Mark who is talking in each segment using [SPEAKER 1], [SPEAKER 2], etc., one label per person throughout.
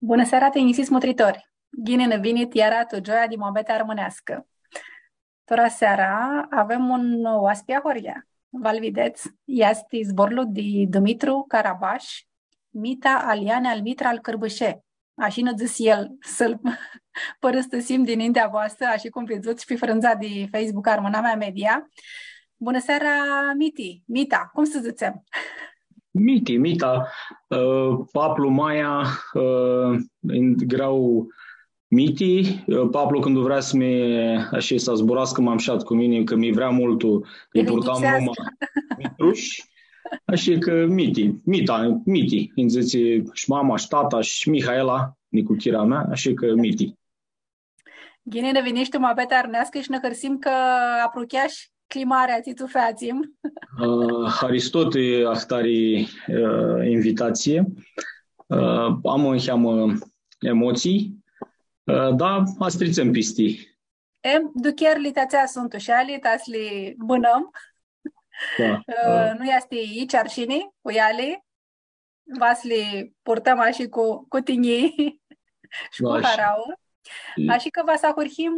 [SPEAKER 1] Bună seara, tenisisti motritori! Ghine vinit iaratu gioia di mobeta armânească. Tora seara avem un oaspie a Horia. Valvideț, este zborul de Dumitru Carabaș, mita aliane al mitra al Cârbușe. Așa ne zis el să-l părăstăsim din intea voastră, așa cum vedeți pe frânza de Facebook Armâna mea Media. Bună seara, Miti! Mita, cum să zicem?
[SPEAKER 2] Mita, Paplu Maia, grau Miti, Paplu când vrea așa să zburască m-am șat cu mine, că mi vrea mult, îi purtam numai Mitruș, așa că Miti, îmi zice și mama, și tata, și Mihaela, nicuchira mea, așa că Miti.
[SPEAKER 1] Ghine ne veniște mă beta arnească și ne hărsim că aprucheaș climarea ți tu feațim.
[SPEAKER 2] Aristote ahtari invitație. Am încheamă emoții, da, astrițăm pisti.
[SPEAKER 1] Chiar li tațea sunt ușali, tas li bânăm.
[SPEAKER 2] Da.
[SPEAKER 1] Nu este aici arșini, cu iali. Vas li purtăm așa cu tinii și cu harau. Așa că vas ahurhim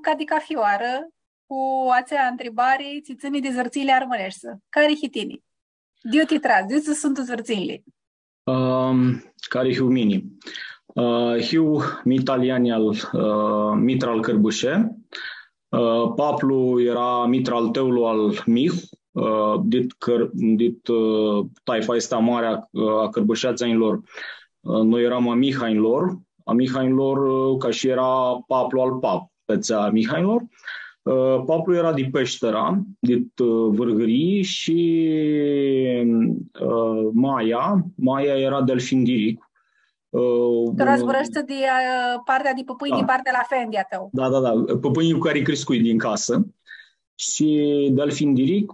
[SPEAKER 1] ca de cafioară cu ațea întrebare țițânii de zărțile armânești. Care hitini? Diu ti tras, diu sunt zărțile.
[SPEAKER 2] Care hiu mini? Hiu mitaliani al mitra al Cârbușe. Paplu era mitra al teulu al Mih, dit taifa este mare a Cârbușeațenilor. Noi eram a Mihainlor, ca și era Paplu al Pap, pețea Mihainlor. Paplu era de Peștera, de Vârgării și Maia era Delfindiric.
[SPEAKER 1] Tu răzbărăște de partea de păpâini, da. Din partea la Fendia tău.
[SPEAKER 2] Da, păpâinii cu care crescui din casă. Și Delfindiric,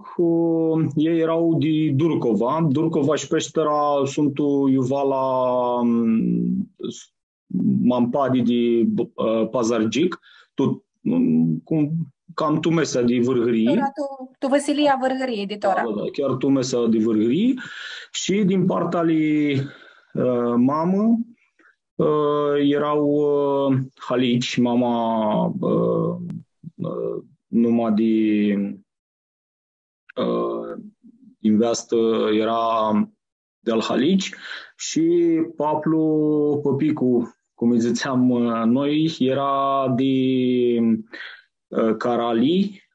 [SPEAKER 2] ei erau de Durcova. Durcova și Peștera sunt Iuvala Mampadi de Pazargic, cam tu mesa de Vârgării.
[SPEAKER 1] Tu Vasilia Vârgării, editora.
[SPEAKER 2] Da, chiar tu mesa de Vârgării. Și din partea lui mamă erau halici, mama numai de investă era de-al halici și Paplu Păpicu, cum îi ziceam noi, era de Carali,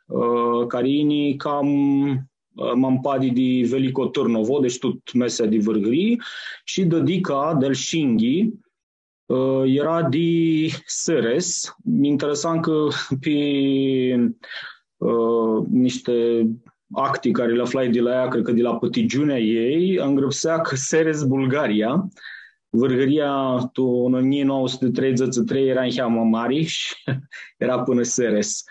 [SPEAKER 2] Carini, cam Mampadi de Veliko Târnovo, deci tot mesa de Vârgării, și Dădica del Șinghi era de Seres. Interesant că pe niște acte care le aflai de la ea, cred că de la pătigiunea ei, îngrăpsea că Seres Bulgaria. Vârgăria în 1933 era în Heamă Mari și era până Seres.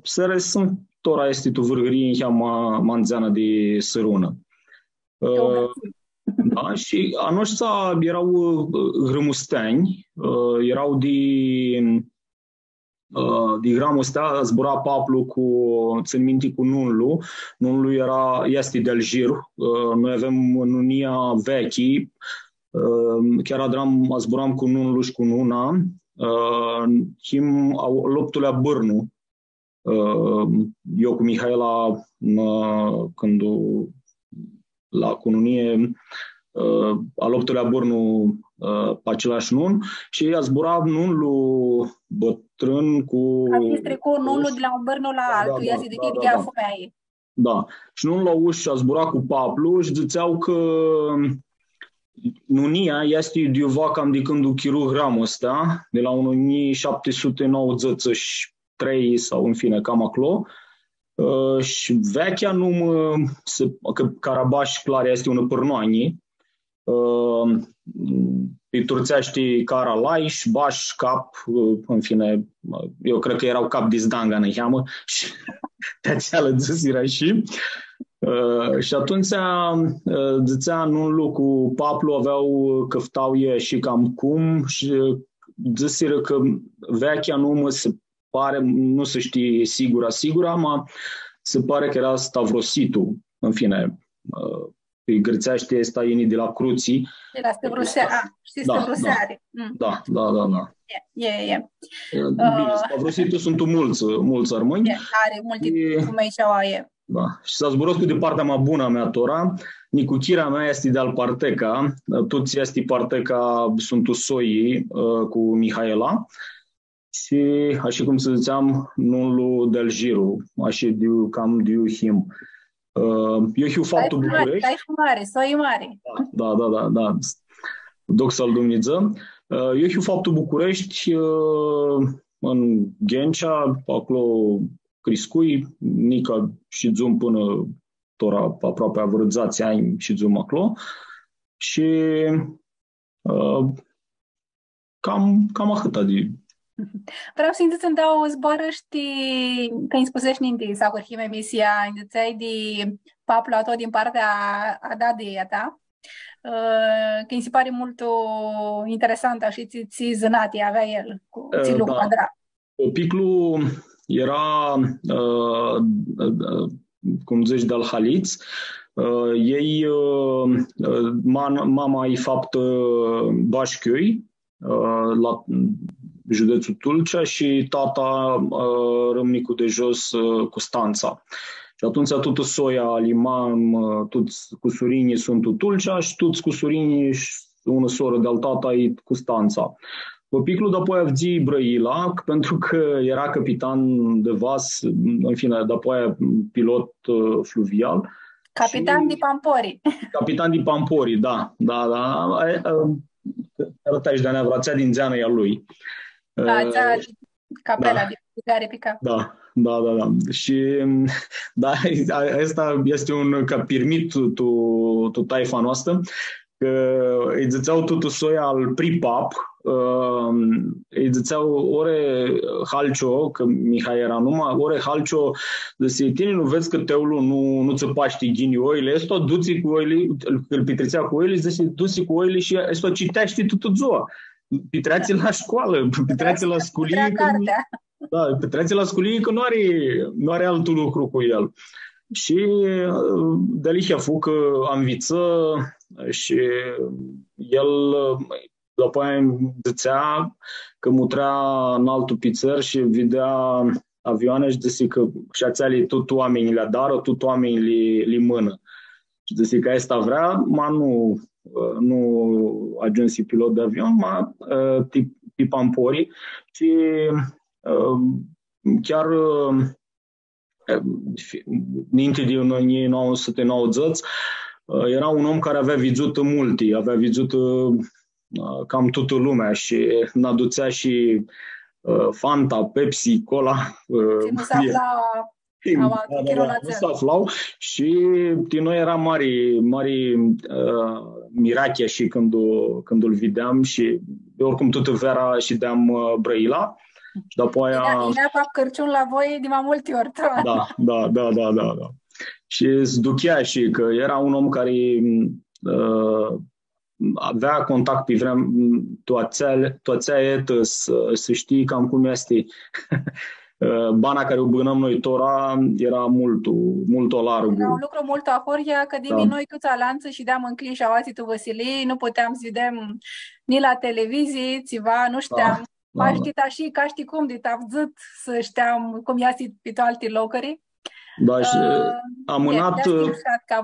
[SPEAKER 2] Seres tora este tu Vârgărie în Heamă Manzeană de Sărună. Da, și a noștri erau grămusteani, erau de Gramustea, zbura Paplu țin minte, cu Nunlu. Nunlu este de Algir. Noi avem nunia vechi. Chiar zburam cu Nunlu și cu Nuna. Loptulea Bârnu. Eu cu Mihaela, când la cununie, al optulea Bârnu pe același nun și a zburat Nunlu bătrân cu...
[SPEAKER 1] Ați trecut Nunlu de la un Bârnu la altul, ia zi de fumea.
[SPEAKER 2] Da, și Nunlu la ușă a zburat cu Paplu și ziceau că nunia este de cam de când chiru gramul ăsta, de la 1793 sau în fine, cam acolo. Și vechea numă, că Carabaș clar este una pârnoanie, pe turțești Caralaiș, Baș, Cap, în fine, eu cred că erau Cap de Zdanga în cheamă și de aceea le zisiră și. Și atunci zicea Nunlu cu Paplu aveau căftau ei și cam cum și zisiră că vechea numă se pare, nu se știe sigura, ma se pare că era Stavrositul, în fine, pe grățește ăsta ieni de la Cruții.
[SPEAKER 1] De la Stăvruseari. Știi
[SPEAKER 2] Da,
[SPEAKER 1] Stăvruseari?
[SPEAKER 2] da.
[SPEAKER 1] E.
[SPEAKER 2] Bine, Stavrositul sunt mulți armâni.
[SPEAKER 1] Are multe cum aici e.
[SPEAKER 2] Da. Și s-a zburat cu de partea mai bună a mea tora. Nicuchirea mea este de-al Parteca. Toți este Parteca sunt usoi cu Mihaela. Și, așa cum să ziceam, nul del Giru. Așa cam de him. Eu știu faptul București.
[SPEAKER 1] Mare, soi mare.
[SPEAKER 2] Da. Doc să-l Dumnezeu. Eu știu faptul București în Ghencea, acolo crescui, Nica și zum până tora aproape a vreo 10 ani și zum acolo. Și cam atâta de...
[SPEAKER 1] Vreau să-mi dau o zboară, știi, că îmi spusești ninte sau că emisia, îți de papla tot din partea a da de ta. Că mi se pare mult interesantă și ți zânati avea el cu țilu quadrat.
[SPEAKER 2] Piclu era, cum zici, de-al Haliț. Ei, mama e fapt Bașchioi, la județul Tulcea, și tata Râmnicu de Jos, Constanța. Și atunci toată soia alimam, toți cu surinii sunt Tulcea și toți cu surinii una soră de-al tata e Constanța. Piclu după aia vzi Brăila, pentru că era capitan de vas, în fine, după aia pilot fluvial.
[SPEAKER 1] Capitan de Pampori.
[SPEAKER 2] Capitan de Pampori, da. Arătai și de neavrațea din zeană a lui.
[SPEAKER 1] Capela de care pica.
[SPEAKER 2] Da. Și asta este un permit tu taifa noastră, că îi ziceau totul soia al pripap, îi ziceau ore halcio, că Mihai era numai, ore halcio, de tine nu vezi că teulu nu țăpaște ghini oile, asta duți cu oile, îl petrețea cu oile, zice, duți cu oile și asta citește tot ziua. Petreați la școală, petreați la sculie. Da, petreați la sculie că nu are altul lucru cu el. Și de-a și-a făcut că am viță și el după aia îmi zicea că mutrea în altul pițăr și vedea avioane și zice că și-ațea tot oamenii le dară, tot oamenii le mână. Și zice că asta vrea, nu agenții pilot de avion, tip Pampori, și chiar înainte de 1990 era un om care avea vizut multe, avea vizut cam toată lumea și n-aducea și Fanta, Pepsi, Cola.
[SPEAKER 1] Nu
[SPEAKER 2] se aflau și din noi era mari mirachia și când îl vedeam și oricum toată vera și deam Brăila. Și după aia...
[SPEAKER 1] Era Cârciun la voi de mai multe ori.
[SPEAKER 2] Da. Și zduchea și că era un om care avea contact pe vreme, toațea să știi cam cum este. Bana care o bânăm noi tora era mult o largă.
[SPEAKER 1] Era un lucru mult aforia, că din noi toți alanță și deam în clișa oasitul Vasilii, nu puteam să vedem ni la televizie, țiva, nu știam. Paștita și ca știi cum de tavzut să știam cum iasi pe toate locuri.
[SPEAKER 2] Da, și amânat...
[SPEAKER 1] Că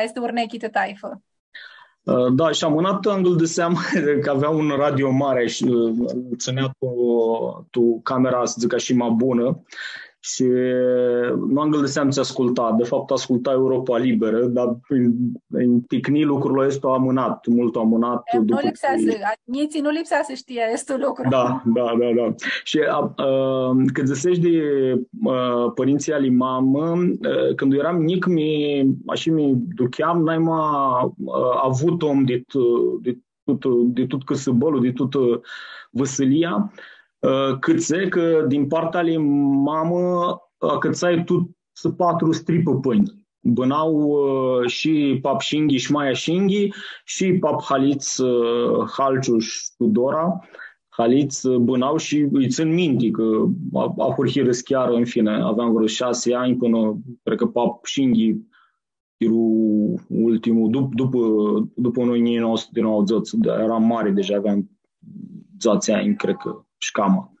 [SPEAKER 1] este urnechită taifă.
[SPEAKER 2] Da, și amânat îl de seama că avea un radio mare și ținea tu camera, să zic așa, mai bună. Și nu am gândit seama ce asculta. De fapt, asculta Europa Liberă, dar în ticni lucrurile ăsta mult amânat.
[SPEAKER 1] Nu lipsea să știe estul lucru.
[SPEAKER 2] Da. Și când zicești de părinții ali mamă, când eram mic, mi duceam, n-ai mai avut om de tot căsăbălul, de tot văsălia, câțe că din partea lui mamă câțai tot 4 stripă pâini. Bânau și pap Șinghi și Maia Șinghi și pap Haliț Halciuș Tudora. Haliț bânau și îi țin minte că a hurhirâs chiar, în fine, aveam vreo 6 ani până, cred că pap Șinghi tirul ultimul, după noi 1990, eram mare deja, aveam 10 ani, cred că, șcama.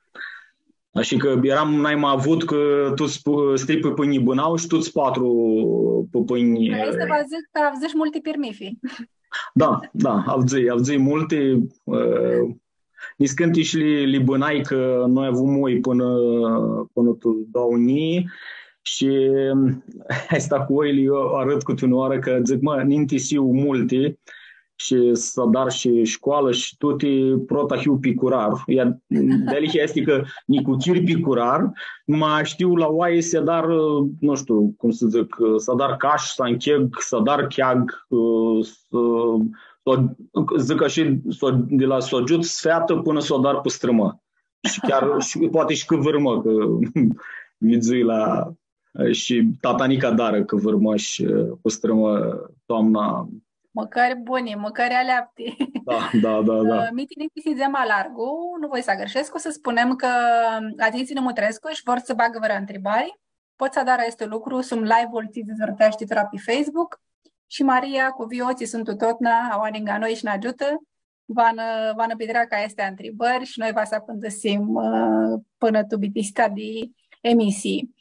[SPEAKER 2] Așa că n-ai mai avut că tu stai pe pâinii bânau și tu-ți 4 pe pâini.
[SPEAKER 1] Vrei să vă zic că avzești multe pirmifi.
[SPEAKER 2] Da, avzei multe. Niscânti și li bânai că noi avem moi până tu 2000 și asta cu oile eu arăt cu tunoară că zic, ninti siu multe și să dar și școală și toate prota hiu picurar. De-aici este că nicuțiri picurar, mai știu la oaie să dar, nu știu cum să zic, să dar caș, să încheg, să dar cheag, zic așa, de la sogiut sfeată până să o dar pe strămă. Și chiar, poate și câvârmă, că vidzui la... Și tatanica dară câvârmă și pe strămă toamna.
[SPEAKER 1] Măcar buni, măcar aleapti.
[SPEAKER 2] Da.
[SPEAKER 1] Mitini si zema largu, nu voi să greșesc, o să spunem că atenție Mutrescu și vor să bagă văra întrebări. Poți să dar este lucru, sunt live-ul ți dezvărtești pe Facebook și Maria cu vioții sunt totna, awaninga noi și ne ajută. Vană Pidrea ca este întrebări și noi va să pândăsim până tu bitista de emisii.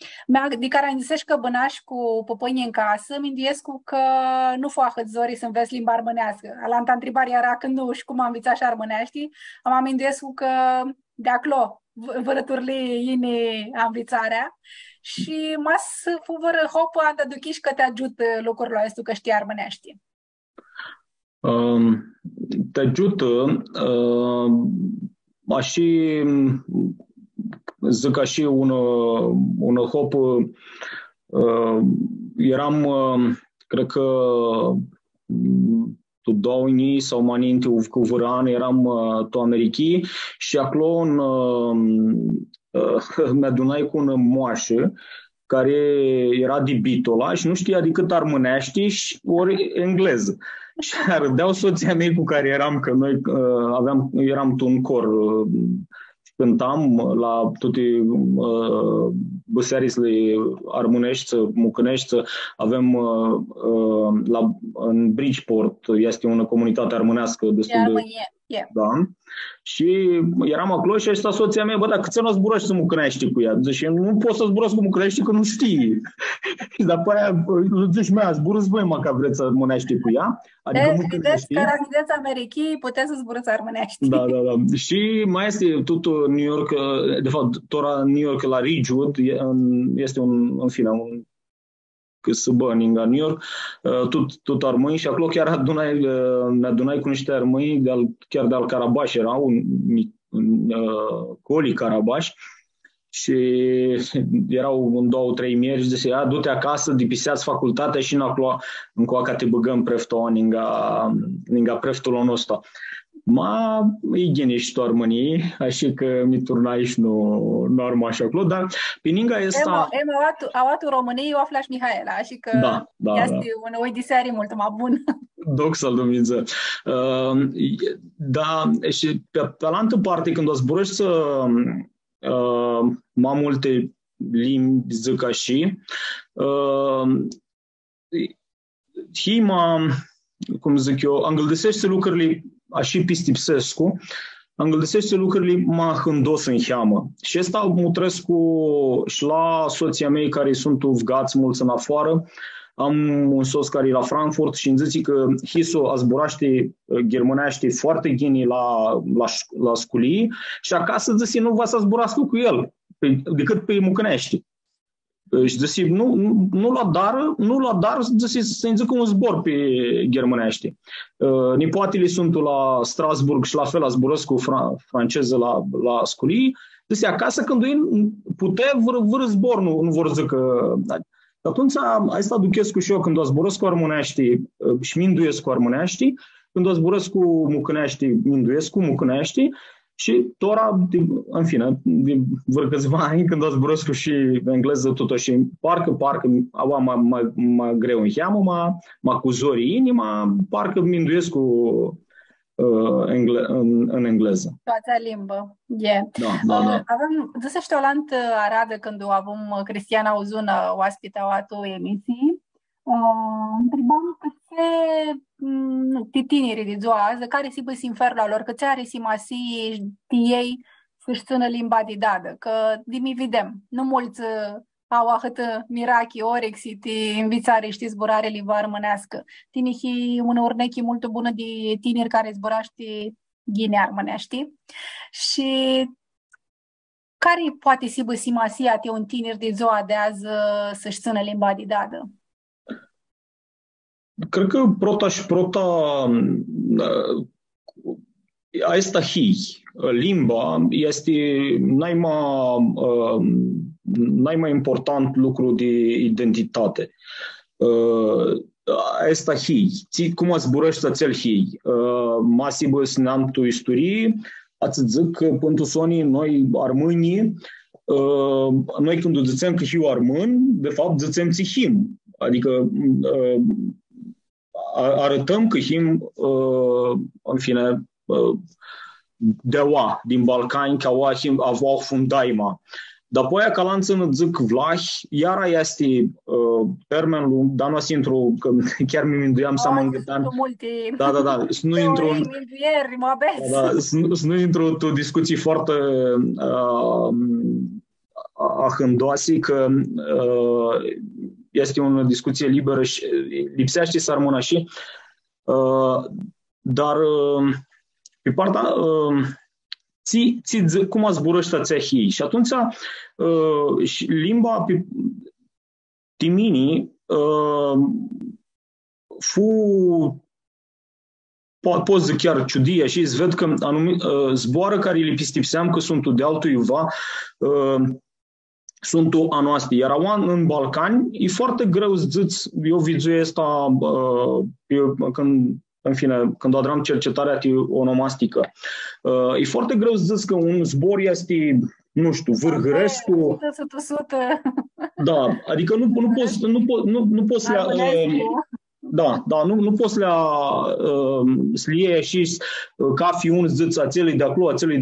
[SPEAKER 1] De care îndisesc că bănaș cu păpâini în casă, mindiescu că nu foahă zori să înveți limba armânească. Alanta întrebare era când nu și cum am învățat și armânești, am amindiescu că de acolo vărăturile ine învățarea și mas fu vără hopă anda duchiși că te ajută lucrurile astea că știi armânești.
[SPEAKER 2] Te ajută și zic ca și un hop, eram, cred că tu 2000 sau mai înainte cu vâran, eram tu Americii și acolo mi-adunai cu un moașă care era de Bitola și nu știa decât armânește și ori engleză. Și râdeau soția mea cu care eram, că noi eram un cor, cântam la toate băsearisele armânești, mucănești, avem în Bridgeport, este o comunitate armânească destul de... Da. Și eram acolo și asta soția mea, dar cât să nu zburăși să mucănești cu ea? Zice, nu poți să zburăși cu mucănești că nu știi. Și după aia, zice, zburăți voi mă că vreți să armânești cu ea.
[SPEAKER 1] Adică mucănești. Că razideți Americii, puteți să zburăți armânești.
[SPEAKER 2] Da. Și mai este tot New York, de fapt, tora New York la Ridgewood, este în fine, în New York, tot armâni și acolo chiar adunai cu niște armâni, chiar de-al Carabaș erau, Coli Carabaș, și erau în 2-3 mieri și zicea, du-te acasă, dipiseați facultatea și încoaca te băgăm preftul ninga preftul nostru. Ma igieniști armânii, așa că mi turnai și nu armă așa acolo, dar pe ninga este...
[SPEAKER 1] Au României o aflași Mihaela, așa că este un oi de serie mult mai bun.
[SPEAKER 2] Doxal Dumnezeu. Da, și pe altă parte, când o zburăști să mai multe limbi, zic așa, cum zic eu, îngăldesește lucrurile așa pistipsescu, îngăldesește lucrurile mai hândos în heamă. Și asta Mutrescu și la soția mea care sunt uvgați mulți în afară, am un soț care e la Frankfurt și îmi zice că hiso a zburaște germânește foarte ghini la sculii și acasă zice nu va să zburască cu el decât pe mucănești. Și zice, nu la dar, zice, să-i zică un zbor pe germânește. Nipoatele sunt la Strasburg și la fel zburăsc cu franceză la sculii. Zice, acasă când putea, vără zbor, nu vor zică... Atunci, asta duchesc și eu când o zburăsc cu armânești și minduiesc cu armânești, când o zburăsc cu mucănești, minduiesc cu mucănești și tora, în fine, vreo câțiva ani când o zburăsc cu și engleză totuși, parcă au mai greu în heamă, mai cu zorii inima, parcă minduiesc cu în engleză.
[SPEAKER 1] Toată limbă. Da. Avem, zăsește o lantă aradă când avem Cristiana Uzună oaspita o atu emisii. Întrebam ti tinerii de zoază, care si bă inferul lor, că ți-are si masi ei să-și țină limba de dadă, că dimi videm, nu mulți au ahătă mirachi, orexi, ti învițare, știi, zburare liva armânească. Tinihi una urnechi mult bună de tineri care zburaști ghine armânești. Și care poate si bă simasia te un tiner de ziua de azi să-și țină limba de dadă?
[SPEAKER 2] Cred că prota și prota asta limba este najmai important lucru de identitate. Asta cum zburăști acel masibă sneam tu istorie, ați zic că pentru sonii noi armânii, noi când zicem că eu armân, de fapt zicem țihim. Adică arătăm că în fine, deaua din Balcani, ca aveau fundaima. Dar apoi, ca la înțeleg, zic vlahi, iara este termenul, dar nu să intru, că chiar mi minduiam să mă îngâtam. Da, să nu intru să nu intru într-o discuție foarte ahândoase, că este o discuție liberă și lipsește să rămână și, dar pe partea cum zburăști ația hii. Și atunci limba pe timini poți zic chiar ciudie și îți ved că zboară care le pistipseam că sunt de altuiva sunt a noastră. Iar în Balcani e foarte greu să zici, eu vizuiesc asta când adram cercetarea onomastică. E foarte greu să zici că un zbor este, nu știu, Vârgăreștiu. Da, adică nu poți nu poți să le iei și ca fi un zici acelui de acolo, acelui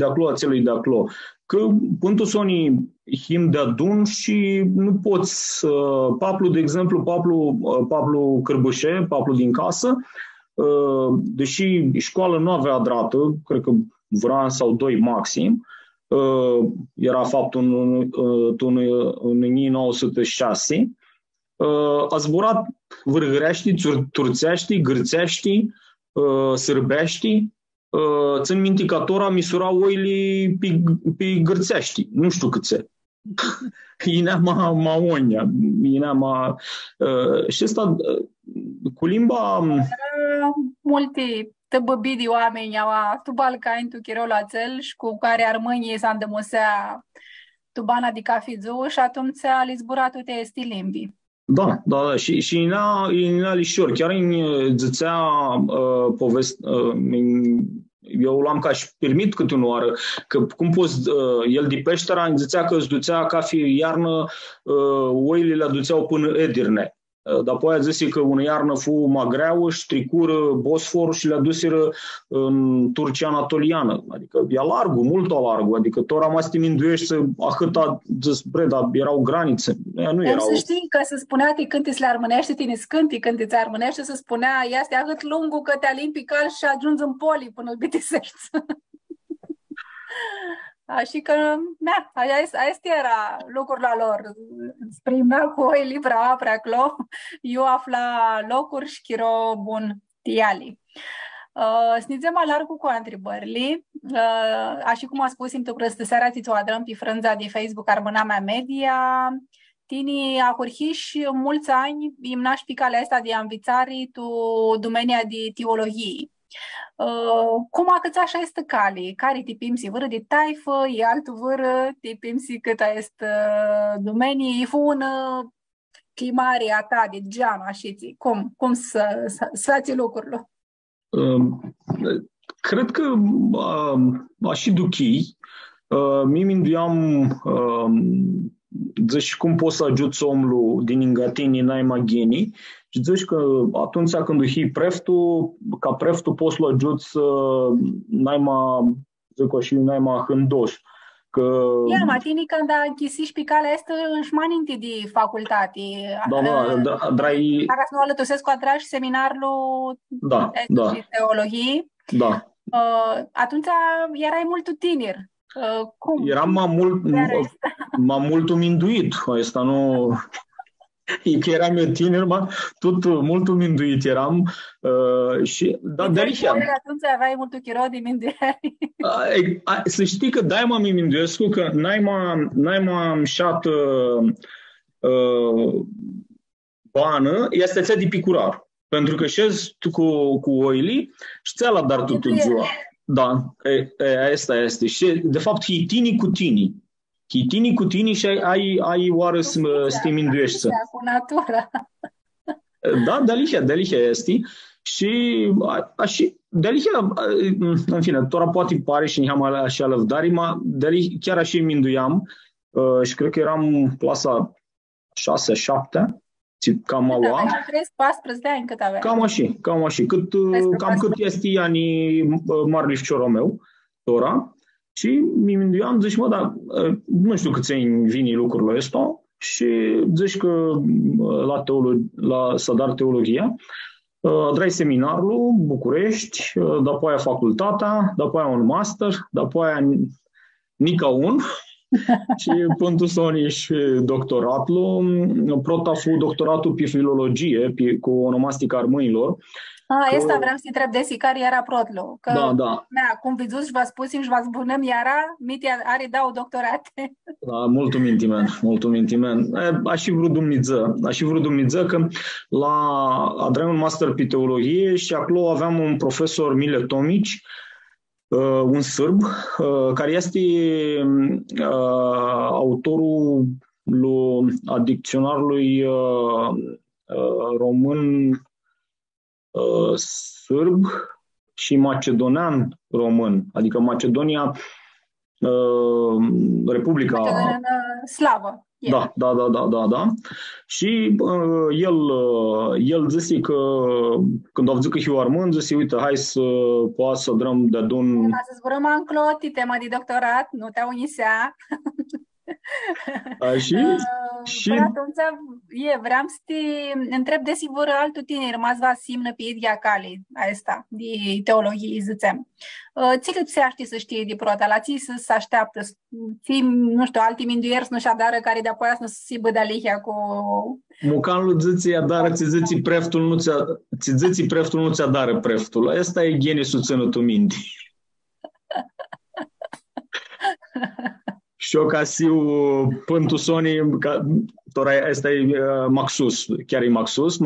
[SPEAKER 2] de acolo. Că pentru sonii him de adun și nu poți, Paplu, de exemplu, Paplu Cârbușe, Paplu din casă, deși școală nu avea drată, cred că vreo an sau doi maxim, era faptul în 1906, a zburat vârgărești, turțești, gârțești, sârbești. Țin minte că atora misura oile pe gârțești, nu știu câțe. Inea maonia, și asta cu limba...
[SPEAKER 1] Multe tăbăbii de oameni tu Balcani, tu Chirol ațel și cu care armânii s-a îndemosea tu bana de cafizu și atunci a zburat uite este limbii.
[SPEAKER 2] Da. Și inea lișor. Chiar îmi zicea poveste... Eu l-am ca și permit câte o oară, că cum poți, el de Peștera îmi zicea că îți ducea ca fi iarnă, oile le aduceau până Edirne. Dar apoi a zis că una iarnă fu magreaua și tricură Bosfor și le aduseră în Turcia anatoliană. Adică e largul, mult largul. Adică tot rămas te minduiești să ahăta, dar erau granițe. Nu erau.
[SPEAKER 1] Să știi că se spunea că când îți le armânește, tine scânti, când îți armânește, se spunea, este ahăt lungul că te alimpi cal și ajungi în poli până îl bitisești. Așa că, da, asta era lucrurile lor. Sprimea cu o libra preaclo, eu afla locuri și chiro bun tiali. Snidzem alargul cu întrebările. Așa cum a spus, îmi tocrăstă seara ți-o adrăm pe frânza de Facebook Armâna Mea Media. Tini acurhiș mulți ani imnași pe calea asta de învățare tu domenia de teologie. Cum acăți așa este cali? Care te pimsi vără de taifă, e altul vără, te pimsi cât este domenii, e fună climare a ta de geam, așa ți? Cum să faci lucrurile?
[SPEAKER 2] Cred că așa duchii, mi minduiam zici cum poți să ajuți omul din ingatini naimageni și zici că atunci când îi preftul, ca preftul poți să-l ajuți naima hândoș. Că,
[SPEAKER 1] Ia, matini când a închisiš pe calea este înșmaninti de facultate.
[SPEAKER 2] drai,
[SPEAKER 1] Dacă nu alătusesc cu atrás seminarul
[SPEAKER 2] da,
[SPEAKER 1] de teologie,
[SPEAKER 2] da.
[SPEAKER 1] atunci erai mult tineri. Cum?
[SPEAKER 2] Eram m-am mult uminduit. Asta nu... E că eram eu tiner, tot mult uminduit eram.
[SPEAKER 1] Atunci aveai mult chiro de minduieri.
[SPEAKER 2] Să știi că de-aia m-am iminduiesc, că n-ai m-am șat bană, este țea de picurar. Pentru că șezi tu cu oili și ți-a la dar tot ziua. Da, asta este. Și, de fapt, hitini cu tini. Hitini cu tini și ai oară să te minduiești.
[SPEAKER 1] Cu natura.
[SPEAKER 2] Da, delihia este. Și delihia, în fine, tora poate pare și n-am așa lăvdari, chiar așa minduiam și cred că eram clasa 6-7, cam aua.
[SPEAKER 1] 14 de ani cât aveai.
[SPEAKER 2] Cam așa. Cam cât este ani marele fiicorul meu, tora. Și mi minduiam, zici, dar nu știu câți ani vine lucrurile ăsta și zici că la Sadar Teologia, drai seminarul, București, după aia facultatea, după aia un master, după aia Nica 1 și până să și doctoratul, protafu doctoratul pe filologie, cu onomastica armâilor.
[SPEAKER 1] Asta vreau să-i întreb desi, care era protlu? Că,
[SPEAKER 2] da.
[SPEAKER 1] Cum vizuți și vă spusim și vă spunem, iara, miti are dau doctorate.
[SPEAKER 2] Da, mult mintimen. Aș fi vrut Dumnezeu că aveam un master pe teologie și acolo aveam un profesor Mile Tomici, un sârb, care este autorul a dicționarului român sârb și macedonean român, adică Macedonia, Republica
[SPEAKER 1] Macedonia Slavă.
[SPEAKER 2] Da. Și el zise că când au văzut că eu armând, zise, uite, hai să poate să dăm de adun.
[SPEAKER 1] Să zburăm în tema de doctorat, nu te unisea.
[SPEAKER 2] Și
[SPEAKER 1] atunci vreau să te întreb desigur altul tineri, rămas va simnă pe idia cale asta de teologie, ziceam. Ce cât se aștie să știe de prota, la ții să așteaptă, ții, nu știu, alții minduieri să nu-și adară care de-apoi să nu se bădă lihia cu...
[SPEAKER 2] Mucan lui ziții adară, ți ziții preftul nu ți adară preftul. Asta e geniusul ținătul mintii. Și eu ca siu pântul Sony, asta e maxus, chiar e maxus,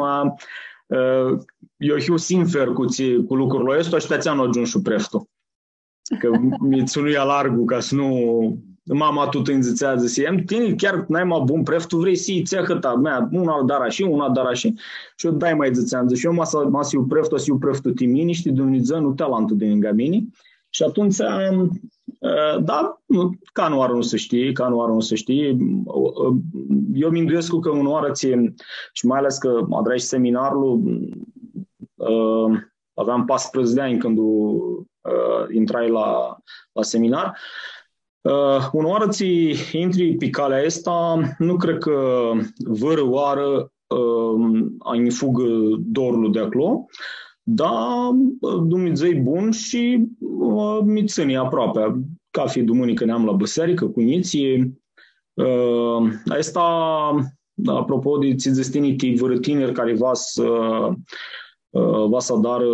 [SPEAKER 2] eu hiu sinfer cu lucrurile ăsta și te-ți-am ajuns și preftul. Că mi-ți nu ia largul ca să nu... Mama tot înzițează să tine chiar n-ai mai bun preftul, vrei să iei țeahăta mea, una dar așa. Și eu dai mai zițeam, zic, și eu mă siu preftul timini și Dumnezeu nu talentul de lângă mine. Și atunci, da, ca nu are nu să știe. Eu mi îndoiesc că în oară și mai ales că mă dragi seminarul, aveam 14 de ani când intrai la seminar. În oară ți intri pe calea asta, nu cred că vără oară ai fugă dorul de acolo. Da, Dumnezeu e bun și mi ține aproape. Ca fi duminică ne-am la biserică cu niții. Asta, apropo de ți-zestinii tineri care va să dară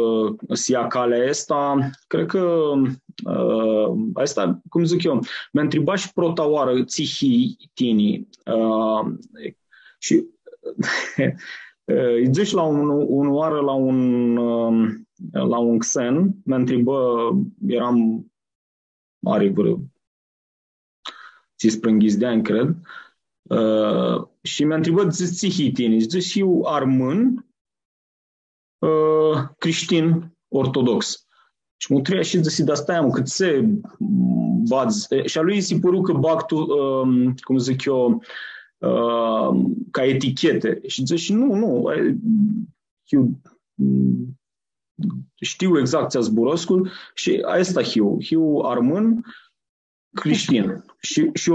[SPEAKER 2] să ia calea asta, cred că asta, cum zic eu, mi-a întrebat și prota oară ți tini și îi zici la un oară la un xen, mă întrebă, eram mare vreo ți-sprânghiți de ani, cred, și mi-a întrebat, zici tine, zici eu armân creștin ortodox. Și mă trebuie și zici, dar stai, mă, cât se bați. Și a lui se păru că bag tu, cum zic eu, ca etichete. Și zice, nu, eu știu exact ce-a zburoscul și asta hiu armân creștin și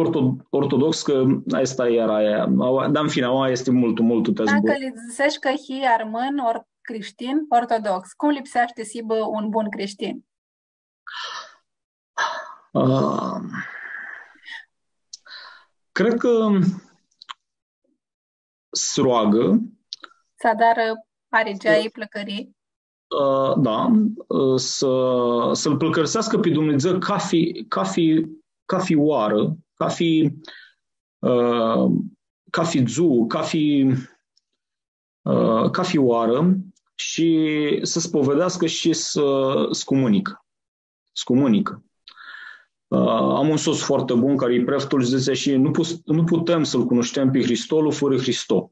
[SPEAKER 2] ortodox, că asta era aia. Dar în fine, aia este mult
[SPEAKER 1] Dacă le zicești că hi armân creștin ortodox, cum lipsește sibă un bun creștin?
[SPEAKER 2] Cred că se roagă.
[SPEAKER 1] Sadară are geai plăcării.
[SPEAKER 2] Da, să-L plăcărsească pe Dumnezeu ca fi oară, ca fi zu, ca fi oară și să spovedească și să comunică. Am un soț foarte bun care e preftul și zice și nu putem să-L cunoștem pe Hristos fără Hristos.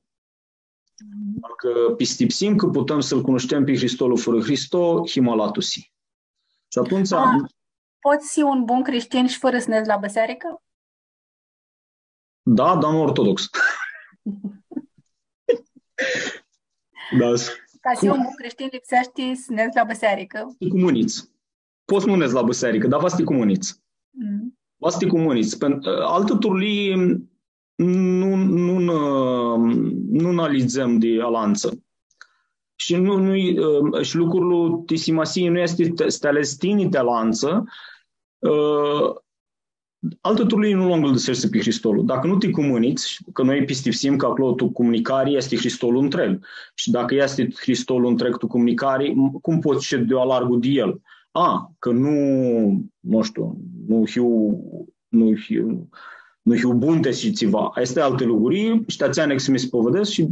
[SPEAKER 2] Că pistipsim că putem să-L cunoștem pe Hristos fără Hristos, himalatusi. Și atunci...
[SPEAKER 1] Poți fi un bun creștin și fără să ne la biserică?
[SPEAKER 2] Da, dar nu ortodox. Da.
[SPEAKER 1] Ca să un bun creștin lipsește să ne la biserică.
[SPEAKER 2] Să comuniți. Poți nu ne la biserică, dar vă comuniți. Vă comuniți. Alte turlii nu analizăm de alanță. Și, și lucrul tisimasiei nu este stelestini de alanță. Alte turlii nu luăm de pe Hristolul. Dacă nu te comuniți, că noi pistifsim că acolo tu comunicare este Hristolul întreg. Și dacă este Hristolul întreg tu comunicare, cum poți și de-o alargul de el? Că nu hiu bunte și ceva. Este alte lucruri și te-ați anex să mi se povedesc și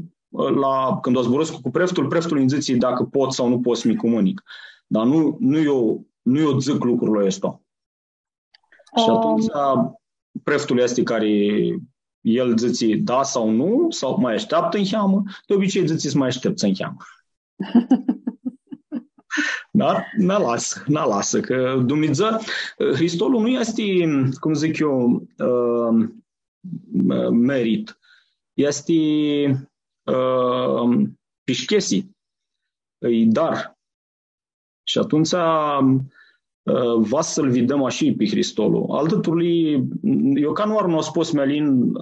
[SPEAKER 2] când o zboresc cu preftul îmi zice dacă pot sau nu pot să mi comunic. Dar nu eu zic lucrurile astea. Și atunci preftul este care el zice da sau nu, sau mai așteaptă în cheamă, de obicei zice să mai aștepți în cheamă. Da? N-a lasă, că Dumnezeu, Hristos nu este, cum zic eu, merit. Este pișchesi, e dar. Și atunci va să-L vedem așa pe Hristolul. Alături, eu ca nu ar spus Melin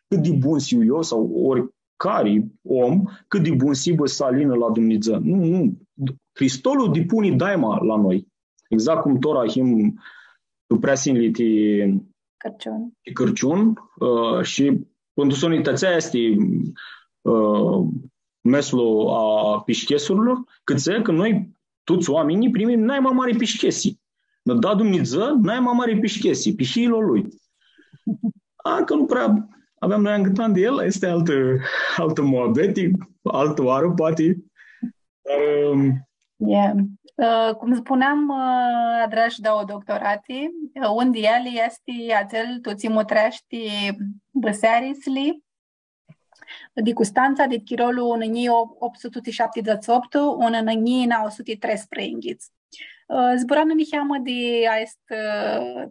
[SPEAKER 2] cât de bun siu eu sau oricare om, cât de bun sibă să alină la Dumnezeu. Nu. Hristolul depune daima la noi. Exact cum Tora him preasinliti Cârciun și pentru sonitatea este meslo a pișchesurilor, cât se că noi toți oamenii primim n-ai mai mare pișchesii. Da Dumnezeu, n-ai mai mare pișchesii, pișiilor lui. Că nu prea aveam noi îngâtan de el, este altă moabeti, altă oară, poate.
[SPEAKER 1] Cum spuneam, adrași dau doctorati, unde el este acel toți mutrești băsearisli, de Custanța, de Chirolul în 1878, un în 1913. Zburan în cheamă de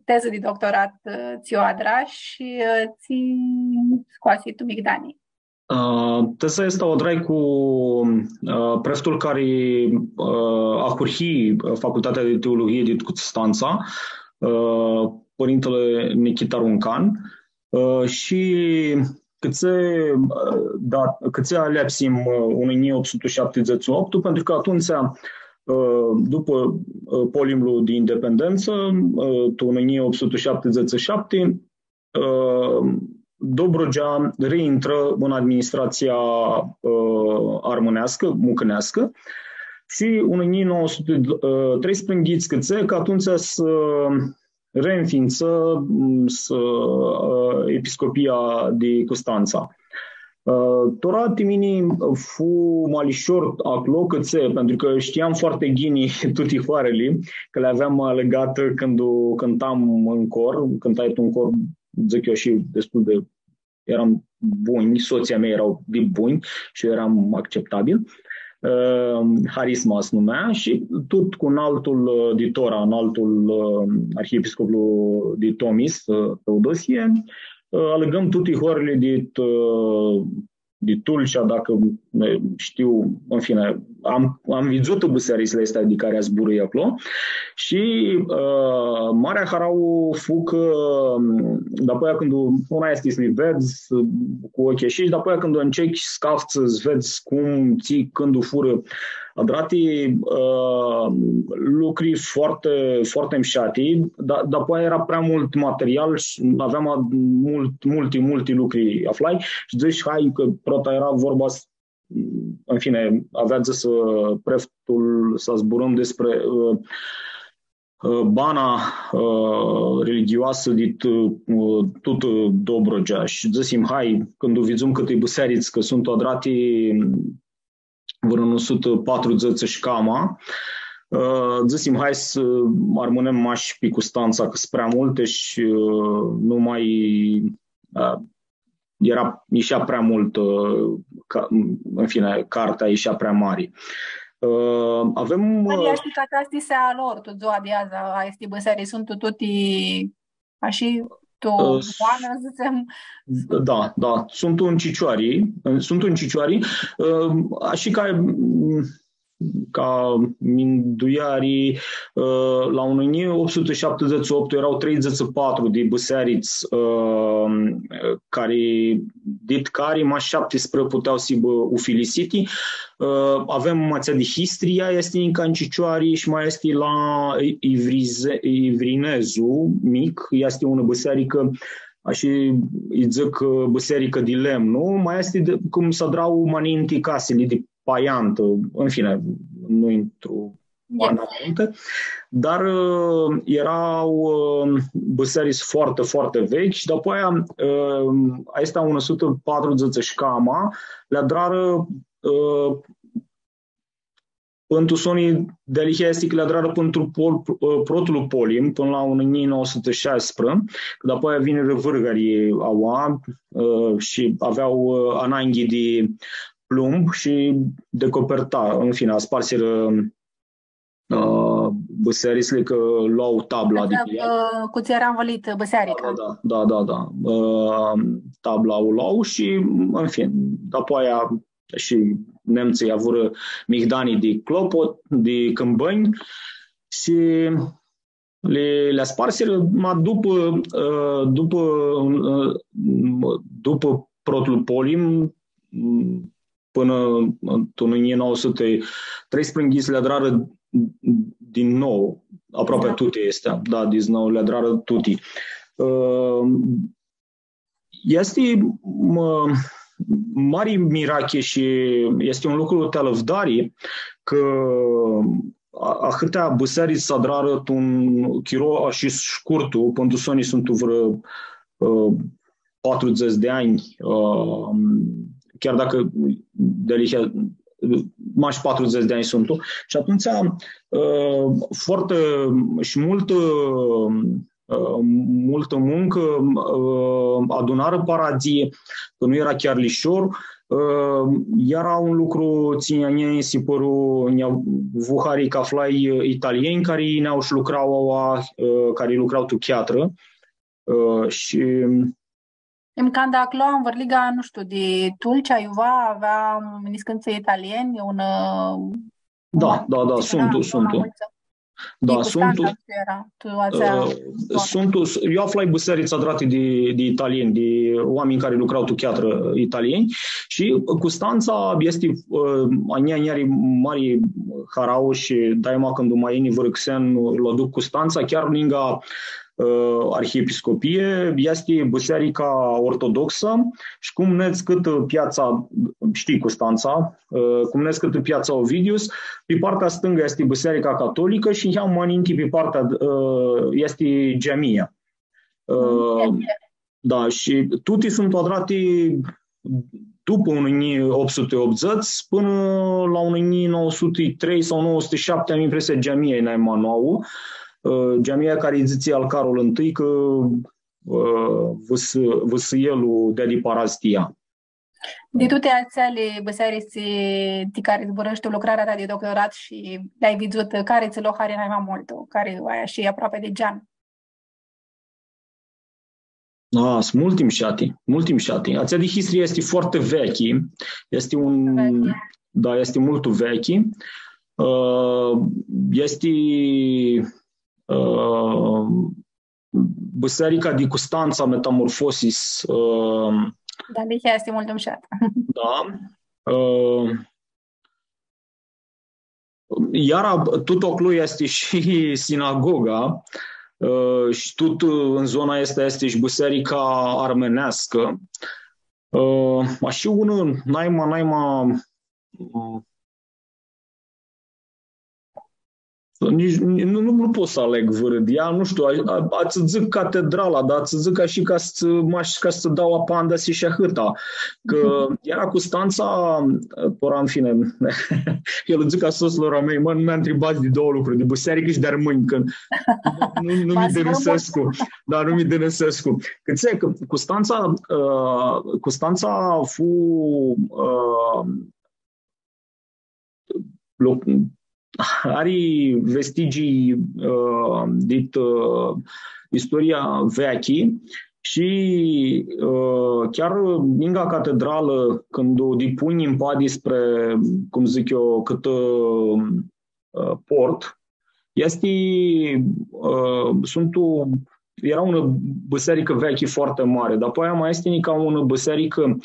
[SPEAKER 1] teză de doctorat ți-o adrași și ți scoase tu migdanii.
[SPEAKER 2] Teza este o drai cu preftul care a curhi Facultatea de Teologie de Constanța, părintele Nichita Runcan, și câți alepsim în 1878, pentru că atunci, după polimul de independență, în 1877, Dobrogea reintră în administrația armânească, mucănească, și în 1913 că atunci să reînființă episcopia de Constanța. Tora timini fu malișor acolo cățe, pentru că știam foarte ghini tuti hoarele, că le aveam legat când cântam în cor, cântai un cor, zic eu, și destul de eram buni, soția mea erau de buni și eu eram acceptabil. Harisma se numea și tot cu un altul de Tora, un altul arhiepiscopul de Tomis, Teodosie, alegăm toate hoarele de Tulcea, dacă știu, în fine, am vizut buserisile astea de care zbură acolo și Marea Harau fug, după când una este să vezi cu ochii și după când încerci scafți să vezi cum ții când fură adrati lucruri foarte, foarte mșati, dar după era prea mult material și aveam multe lucruri aflai și zici, hai că prota era vorba, în fine, avea să preftul să zburăm despre bana religioasă de tot Dobrogea și zicem, hai, când vizum câte biserici, că sunt adrati vreo 140 și cama, zicem, hai să rămânem mași pe Constanța, că sunt prea multe și nu mai ieșea prea mult, în fine, cartea ieșea prea mare. Avem...
[SPEAKER 1] Ești catastisea lor, tu zoa de azi, este băsării, sunt tutti, așa, tu, oană, zicem.
[SPEAKER 2] Da, sunt în Cicioarii, așa ca minduiarii la 1878 erau 34 de biserici care mai 17 puteau să ufilisiti. Avem mația de Histria, este în Cicioarii și mai este la Ivrinezu mic, este una biserică așa îi zic biserică de lemn, nu? Mai este cum să drau maninti casele de paiantă, în fine, nu intru înainte, dar erau biserici foarte, foarte vechi și după aia asta 140 cama le drară pentru sonii de este că le drară pentru protul Polim până la 1916, că după aia vine revârgării aua și aveau ananghi de plumb și de coperta, în fine, sparseră băsărisle că luau tabla de pe ea.
[SPEAKER 1] Cu ți era învălit băsărica.
[SPEAKER 2] Da. Tabla o luau și, în fine, după aia și nemții avură migdanii de clopot, de câmbăni și le sparseră după protul Polim până în 1913 le adrară din nou, aproape tuti este, da, din nou le adrară tuti. Este mari mirache și este un lucru televdari că atâtea biserici să adrară un chiro și scurtul, pentru sonii sunt vreo 40 de ani, chiar dacă de mai 40 de ani sunt. Și atunci foarte și multă muncă, adunare paradie, că nu era chiar lișor, era un lucru ținea si păru vuharii caflai italieni care ne-au și care lucrau tu chiatră și
[SPEAKER 1] Când acolo în Vărliga, nu știu, de Tulcea, Iuva, avea miniscânțe italieni,
[SPEAKER 2] Da, sunt. Da, eu aflai biserici adrate de italieni, de oameni care lucrau tu chiatră italieni și Constanța este aniari mari harau și daima când mai vărăxen l-o duc Constanța, chiar lângă arhiepiscopie, este biserica ortodoxă și cum neți cât piața, știi Constanța, cum neți cât piața Ovidius, pe partea stângă este biserica catolică și în maninti pe partea este gemia. Da, și toate sunt adrate după 1880 până la 1903 sau 1907 am impresia gemia în mai nouă. Gemia care zice al Carol I că văsăielul de paraztia.
[SPEAKER 1] De toate ațele băsăriți de care zburăște lucrarea ta de doctorat și le-ai văzut care ți-l care mai mult, care aia și aproape de geam?
[SPEAKER 2] Sunt mult timp șati. Ația de History este foarte vechi. Este Da, este mult vechi. Este Biserica de Constanța Metamorfosis.
[SPEAKER 1] Da, deci este mult timp șati.
[SPEAKER 2] Da. Iar tot acolo este și sinagoga și tot în zona asta este și biserica armenească. Și unul, naima nici nu pot să aleg vârâdia, nu știu, ați zic catedrala, dar ați zic ca să dau apanda și hârta. Că era Constanța, ora în fine, el zic ca soților mei, nu mi-a întrebat de două lucruri, de biserică și de armâni, că nu mi dănăsescu, dar nu mi dănăsescu. Că Constanța a fost are vestigii din istoria veche și chiar Inga Catedrală, când o depuni în padi spre, cum zic eu, cât port, era o biserică veche foarte mare, dar apoi mai este ca o biserică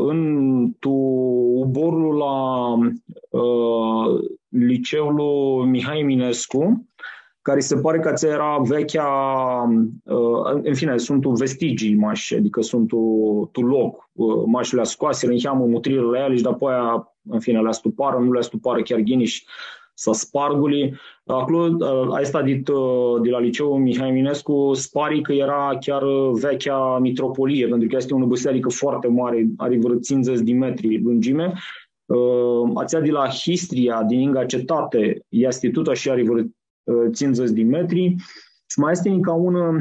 [SPEAKER 2] în uborul la liceul Mihai Eminescu, care se pare că era vechea, în fine, sunt vestigii mași, adică sunt tu loc, mași le-a scoase, le încheamă mutrile la ele și după aia, în fine, le-a stupară, nu le-a stupară chiar ghiniși să sparguli. Acolo, asta de la liceul Mihai Eminescu, spari că era chiar vechea mitropolie, pentru că este o biserică foarte mare, are vreo 50 de metri lungime. Ația de la Histria, din Inga Cetate, este tot așa, are vreo 50 de metri. Și mai este încă una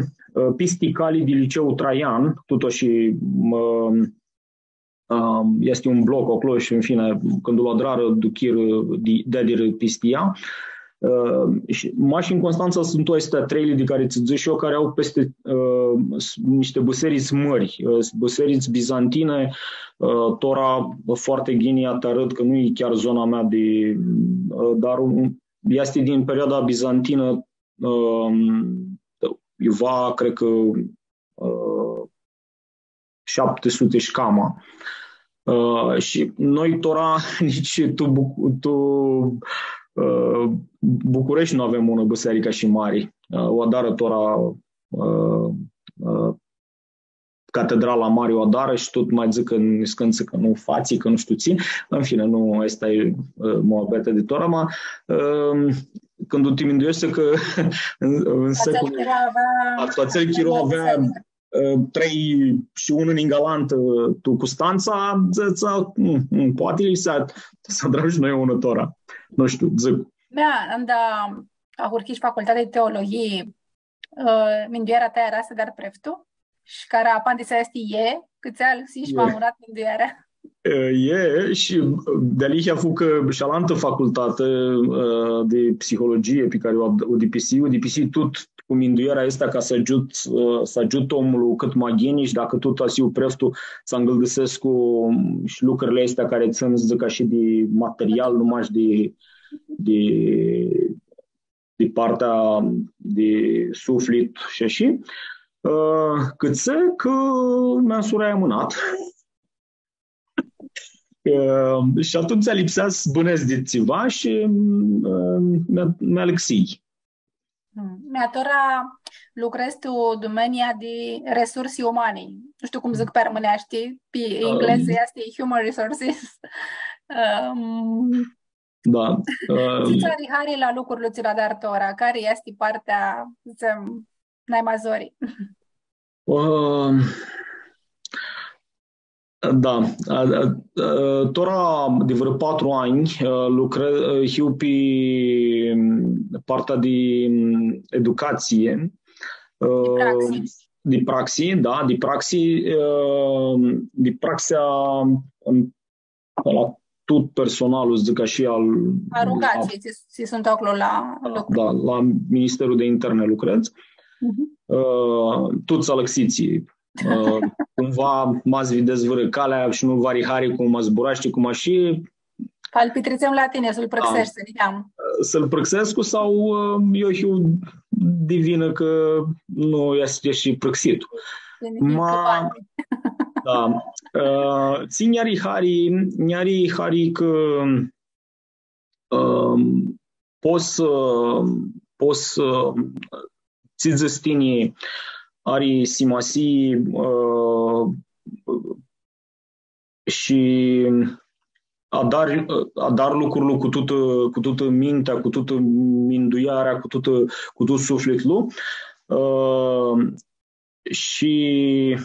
[SPEAKER 2] pisticali de liceul Traian, tot și este un bloc acolo și, în fine, când o ladrară duchir de pistia. Și mași în Constanța sunt astea trei de care ți zic și eu, care au peste niște biserici mări, biserici bizantine, tora foarte ghinia te arăt că nu e chiar zona mea dar este din perioada bizantină, cred că 700 și cama. Și noi tora, nici tu București nu avem o biserică și mari. Oadară tora catedrala mare Oadară și tot mai zic că nu fații, că nu știu țin. În fine, nu, asta e moabete de tora, când o timinduiește că în secolul Ațel Chiru avea 3 și 1 în Ingalant, tu Constanța, poate să dragi noi unul tora. Nu știu, zic.
[SPEAKER 1] A urchiš facultate de teologie, minduiera ta era să dar preftu, și care apandisa este câți ani și m-am urat minduiera.
[SPEAKER 2] Și de-a făcut și alaltă facultate de psihologie pe care o DPC tot cu minduiera asta ca să ajut omul cât mai geni și dacă tot asiu preftul să îngâldăsesc cu și lucrurile astea care țin ca și de material, numai și de partea de suflet și așa. Cât că mi-am surat amânat. Și atunci lipsea bănesc de ceva și mi-a lăxit.
[SPEAKER 1] Mi-atora lucrezi tu domenia de resurse umane. Nu știu cum zic pe românește, pe engleză este human resources.
[SPEAKER 2] Da.
[SPEAKER 1] Ce hari la lucrurile ți la dar tora? Care este partea, zicem, naimazori?
[SPEAKER 2] Da. Tora de vreo 4 ani lucrez pe partea de educație. De praxie, da, de praxia la tot personalul, zic și
[SPEAKER 1] a rugației, ți sunt acolo la lucru.
[SPEAKER 2] Da, la Ministerul de Interne lucrez. Tot sălăxiții. Cumva m-ați videzvără calea și nu varihari cum mă zburaște, cum și
[SPEAKER 1] Palpitrițăm la tine, să-l prăxești,
[SPEAKER 2] să-l prăxesc sau eu fiu divină că nu este și prăxitul. Da. Țin niari hari că pos ți zăstini ari simasi și a dar lucrurile cu toată mintea, cu toată minduiarea, cu tot sufletul. Și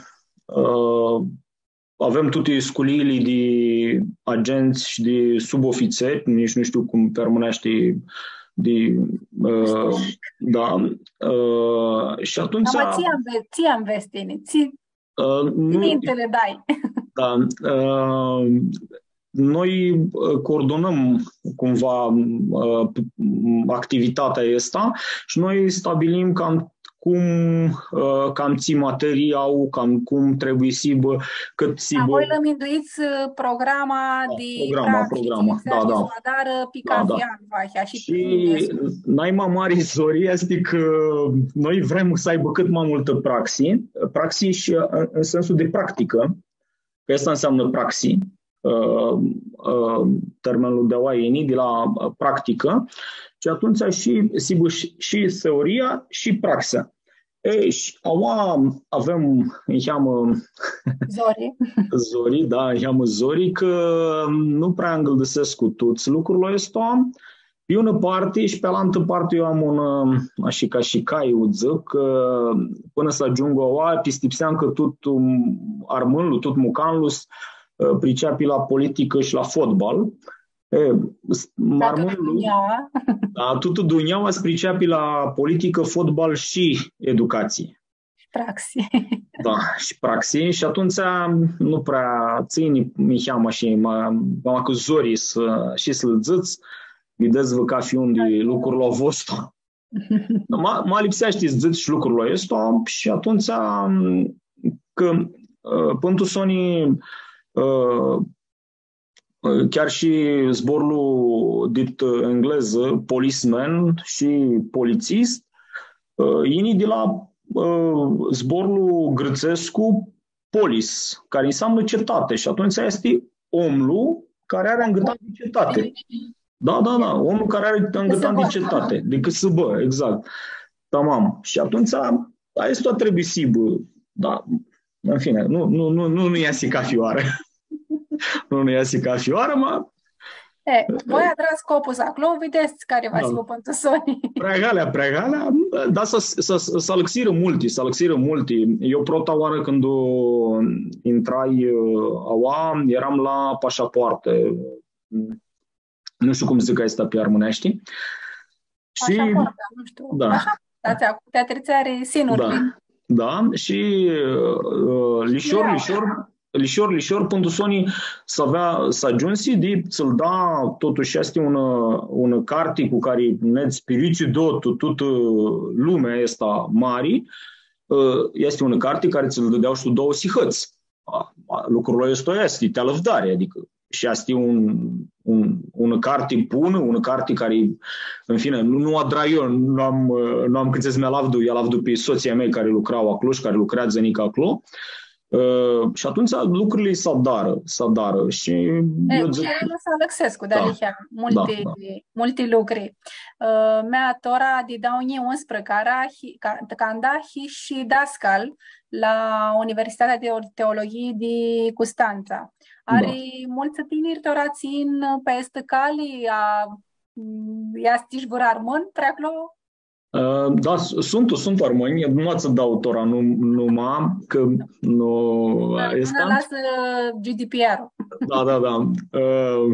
[SPEAKER 2] avem toate sculiile de agenți și de subofițeri, nici nu știu cum pe românește, da. Și atunci...
[SPEAKER 1] ți-am vestine, mintele dai.
[SPEAKER 2] Da. Noi coordonăm cumva activitatea asta și noi stabilim cam ții materiau, cam cum trebuie sibă, cât sibă.
[SPEAKER 1] Voi lăminduiți programa de
[SPEAKER 2] programa.
[SPEAKER 1] Da.
[SPEAKER 2] Și naima mare Zori este că noi vrem să aibă cât mai multă praxi și în sensul de practică, că asta înseamnă praxi, termenul de oaieni, de la practică, și atunci și teoria și praxa. Și avem, Zori, da, Zori, că nu prea îngăldăsesc cu toți lucrurile astea. Pe una parte și pe altă parte eu am așa ca și caiuță, că până să ajung pistipseam că tot armânul, tot mucanul priceapi la politică și la fotbal. Tutul Duneaua se priceapi la politică, fotbal și educație.
[SPEAKER 1] Și praxi.
[SPEAKER 2] Da, și praxi. Și atunci nu prea ține Miheama și mama cu Zorii să-l ziți, vedeți-vă ca fi unde lucrurile au fost. Mă lipsește să ziți și lucrurile astea și atunci că pentru Sony chiar și zborul dit engleză, policeman și polițist, ini de la zborul grățescu polis, care înseamnă cetate. Și atunci este omul care are îngătat de cetate. Da, omul care are îngătat de cetate, de câsăbă, exact. Tamam. Și atunci, asta trebuie sibă. Da, în fine, nu iasă ca fioară. Nu iasă ca fioară, mă.
[SPEAKER 1] Voi ați scopul acolo, vedeți care va fi pentru Sony.
[SPEAKER 2] Pregalea, dar să alăxiră multe. Eu prota oară când intrai eram la pașapoarte. Nu știu cum zic asta pe armânești.
[SPEAKER 1] Pașapoarte, nu știu.
[SPEAKER 2] Da.
[SPEAKER 1] Teatrițare sinurului.
[SPEAKER 2] Da, și lișor pentru Sony să ajunsi de să-l da totuși este un carte cu care net spiriții toată lumea asta mare, este un carte care ți-l dădeau și tu două sihăți. Lucrurile ăsta este tealăvdare, adică și este un carte bună, un carte care, în fine, nu adra eu, nu am cât să mi-a lavdu pe soția mea care lucrau acolo și care lucrează nici acolo. Și atunci lucrurile s-a dară și eu zic...
[SPEAKER 1] să Alexescu, multe lucruri. Mea tora de dau unspre canda și dascal la Universitatea de Teologie de Constanța. Are mulți tineri tora țin pe este cali a stișbăr armân preaclo?
[SPEAKER 2] Da, sunt armâni, nu ați dau tora numai, că nu este.
[SPEAKER 1] Până lasă GDPR-ul.
[SPEAKER 2] Da.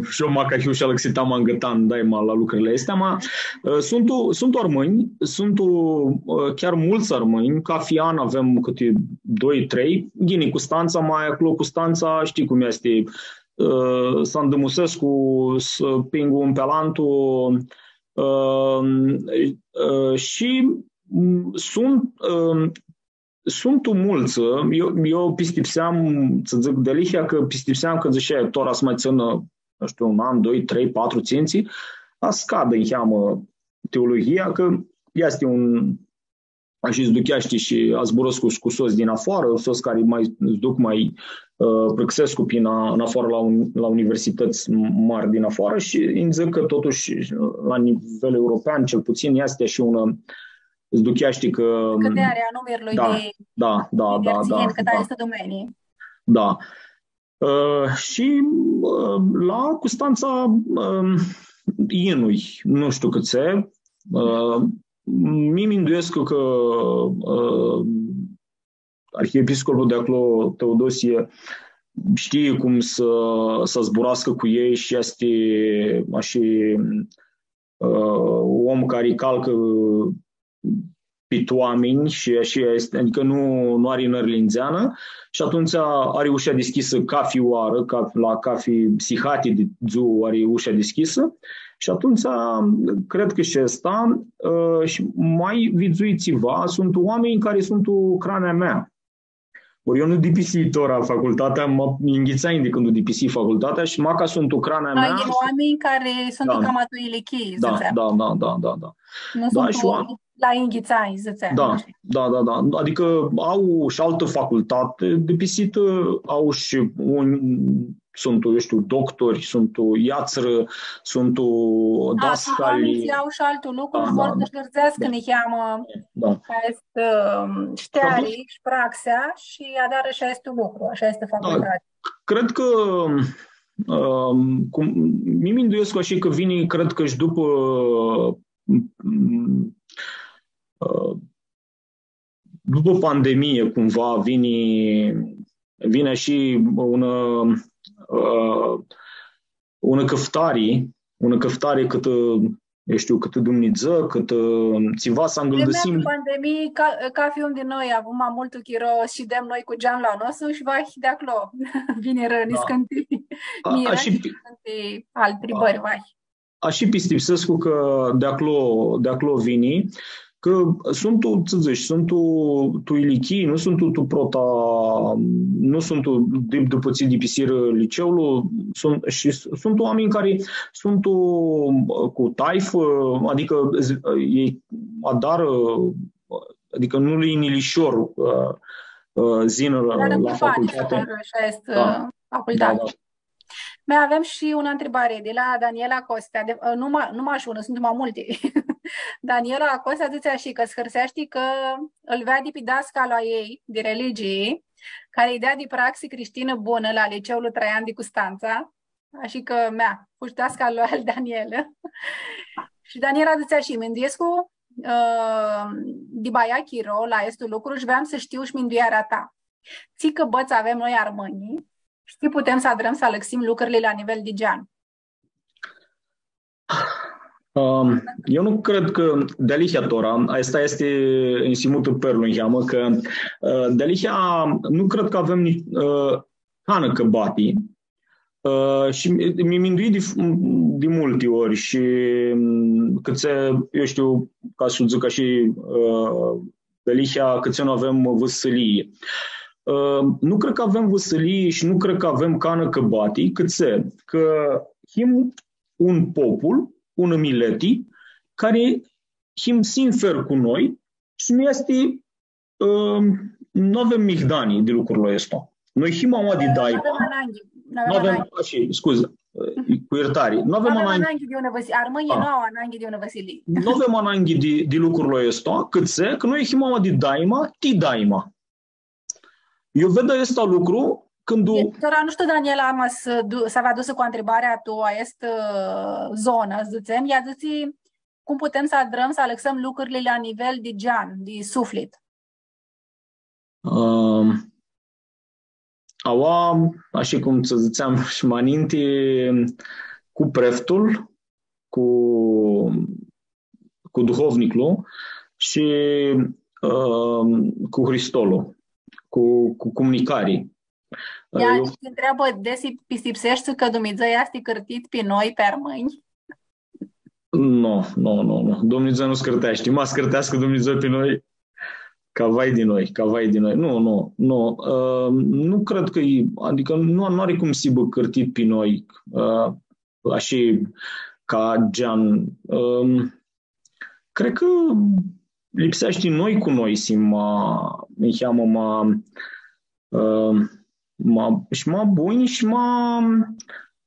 [SPEAKER 2] Și eu ca și Alexita m-am gătan, la lucrurile astea, sunt armâni, sunt chiar mulți armâni, ca fian avem câte 2-3, Ghini Constanța, mai acolo Constanța, știi cum este, San Dămusescu, Pingu Pelantu, și Sunt mulți. Eu pistipseam, să zic, delihia că pistipseam că zicea, tora să mai țină, nu știu, un an, doi, trei, patru ținții, a scadă în cheamă teologia, că este un și zducheaște și a zburăscu cu sos din afară, sos care mai duc mai prăxescu prin în afară la universități mari din afară și îmi zic că totuși la nivel european, cel puțin, este și una zducheaște că...
[SPEAKER 1] Căderea numerului de în cât este domenii.
[SPEAKER 2] Da. Și la Custanța Inui, nu știu câțe, mi îndoiesc că arhiepiscopul de acolo, Teodosie, știe cum să zburască cu ei și este așa om care calcă pe oameni și așa este, adică nu are nărlinzeană și atunci are ușa deschisă ca fioară, la cafi psihati de zu are ușa deschisă și atunci cred că și ăsta și mai vizuițiva sunt oameni care sunt o cranea mea. Ori eu nu dipisi tora facultatea, mă înghițai de când o dipisi facultatea și maca sunt o cranea mea.
[SPEAKER 1] E oameni care sunt cam atuile
[SPEAKER 2] Da.
[SPEAKER 1] Nu sunt la înghițai, ziceam.
[SPEAKER 2] Da. Adică au și altă facultate depisită, au și sunt, eu știu, doctori, sunt o iațră, sunt o dascali.
[SPEAKER 1] Au și altul lucru, vor să-și gărzească, ne cheamă ștearii și praxea și adară și este lucru, așa este facultate.
[SPEAKER 2] Cred că mi-mi îndoiesc așa că vine, cred că și după pandemie cumva vine și una căftare cât Dumnezeu, cât țiva să îngăldusim.
[SPEAKER 1] În pandemie, ca fiul din noi, avem multul chiro și dem noi cu geam la nostru și vai de acolo. Vine răni scânti. Alt tribări, vai.
[SPEAKER 2] A și pistipsescu că de acolo vine, că sunt tu ilichii, nu sunt tu prota, nu sunt tu după ți dipisiră liceul, sunt oameni care sunt cu taifă, adică ei adară, adică nu le inilișor zină la facultate.
[SPEAKER 1] Așa este facultate. Mai avem și una întrebare de la Daniela Costea. Numai una, sunt mai multe. Daniela Costea zicea și că scărseaște că îl vede pe dascala ei de religie, care îi dea de praxi creștină bună la liceul Traian de Custanța. Așa că, puși dascala lui Daniela. Și Daniela zicea și Mândiescu, de Baia Chiro, la estul lucru, și vreau să știu și minduiarea ta. Ții că băți avem noi armânii, știi, putem să adrăm să alăxim lucrurile la nivel de gean.
[SPEAKER 2] Eu nu cred că delihia tora, asta este însimută perlu în cheamă, că delihia nu cred că avem hană că bati. Și mi-am minduit de multe ori și eu știu, ca să zic și delihia, cât nu avem văsălie. Nu cred că avem văsălie și nu cred că avem cană că bati, că him un popul, un mileti, care him sinfer cu noi și nu este, nu avem mihdanii de lucrurile astea. Noi him am de dai. Nu avem, scuze, cu iertare. Nu avem
[SPEAKER 1] ananghi de una văsili. Armânie nu au ananghi de una văsili.
[SPEAKER 2] Nu avem ananghi de lucrurile astea, că noi him am de daima, ti daima. Eu văd asta lucru când...
[SPEAKER 1] Nu știu, Daniela, să vă adusă cu întrebarea tu, este zonă, zicem, ea zice cum putem să adrăm, să alexăm lucrurile la nivel de gean, de suflet.
[SPEAKER 2] Așa cum să ziceam și mai înainte, cu preftul, cu duhovnicul și cu Hristolul. Cu comunicare.
[SPEAKER 1] Ea te întreabă desi pistipsești că Dumnezeu este cărtit pe noi pe armâni.
[SPEAKER 2] Nu, nu, nu, nu. Dumnezeu nu scârtește. Mă scârtească Dumnezeu pe noi ca vai din noi, ca vai din noi. Nu, nu, nu. Nu cred că adică nu are cum să cârtit pe noi așa ca gen. Cred că lipsește noi cu noi, mi cheamă, și buni și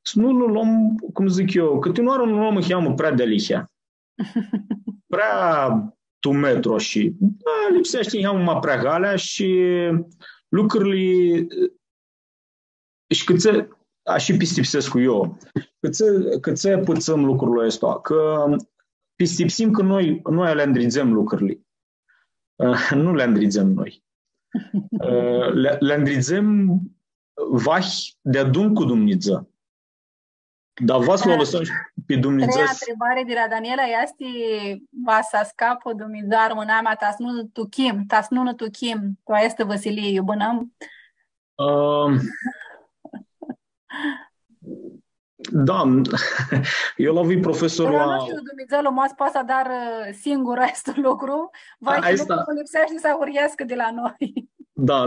[SPEAKER 2] să nu luăm, cum zic eu, câteodată nu luăm, cheamă prea de lihea. Prea tu metro și lipsește cheamă prea galea și lucrurile și cât așa pistipsesc cu eu. Cât se pățăm lucrurile astea, că pistipsim că noi le îndrizăm lucrurile. Nu le îndrizăm noi. Le îndrizăm vahi de adun cu Dumnezeu. Dar vas lo lăsăm pe Dumnezeu.
[SPEAKER 1] Treia întrebare de la Daniela este vas să scapă Dumnezeu armânama tas nu tu kim, tu este Vasilie iubănăm?
[SPEAKER 2] Da, eu l-am văzut profesorul
[SPEAKER 1] la... Nu știu, Dumnezeu l-a pasă dar singur acest lucru, vai și nu lipsește să uriască de la noi.
[SPEAKER 2] Da.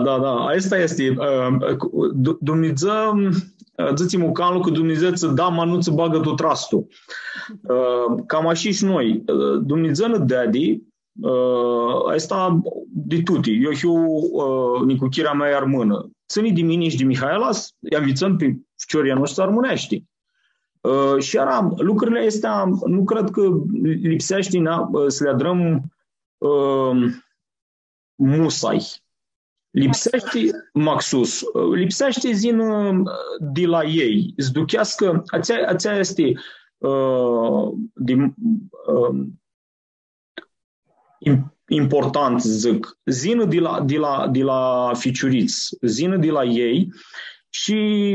[SPEAKER 2] Asta este. Dumnezeu, ziți-mă calul că Dumnezeu îți dă, mă nu-ți bagă tot rastul. Cam așa și noi. Dumnezeu ne daddy, asta de tuti. Eu nicu chirea mea iar mână. Ține de mine și de Mihaela, i-am vițăm pe ficioria noastră armânești. Și era, lucrurile astea, nu cred că lipsește să le adrăm musai. Lipsește Maxus, lipsește zin de la ei, îți duchească, aceea este important, zic, zină de la ficiuriți, zină de la ei și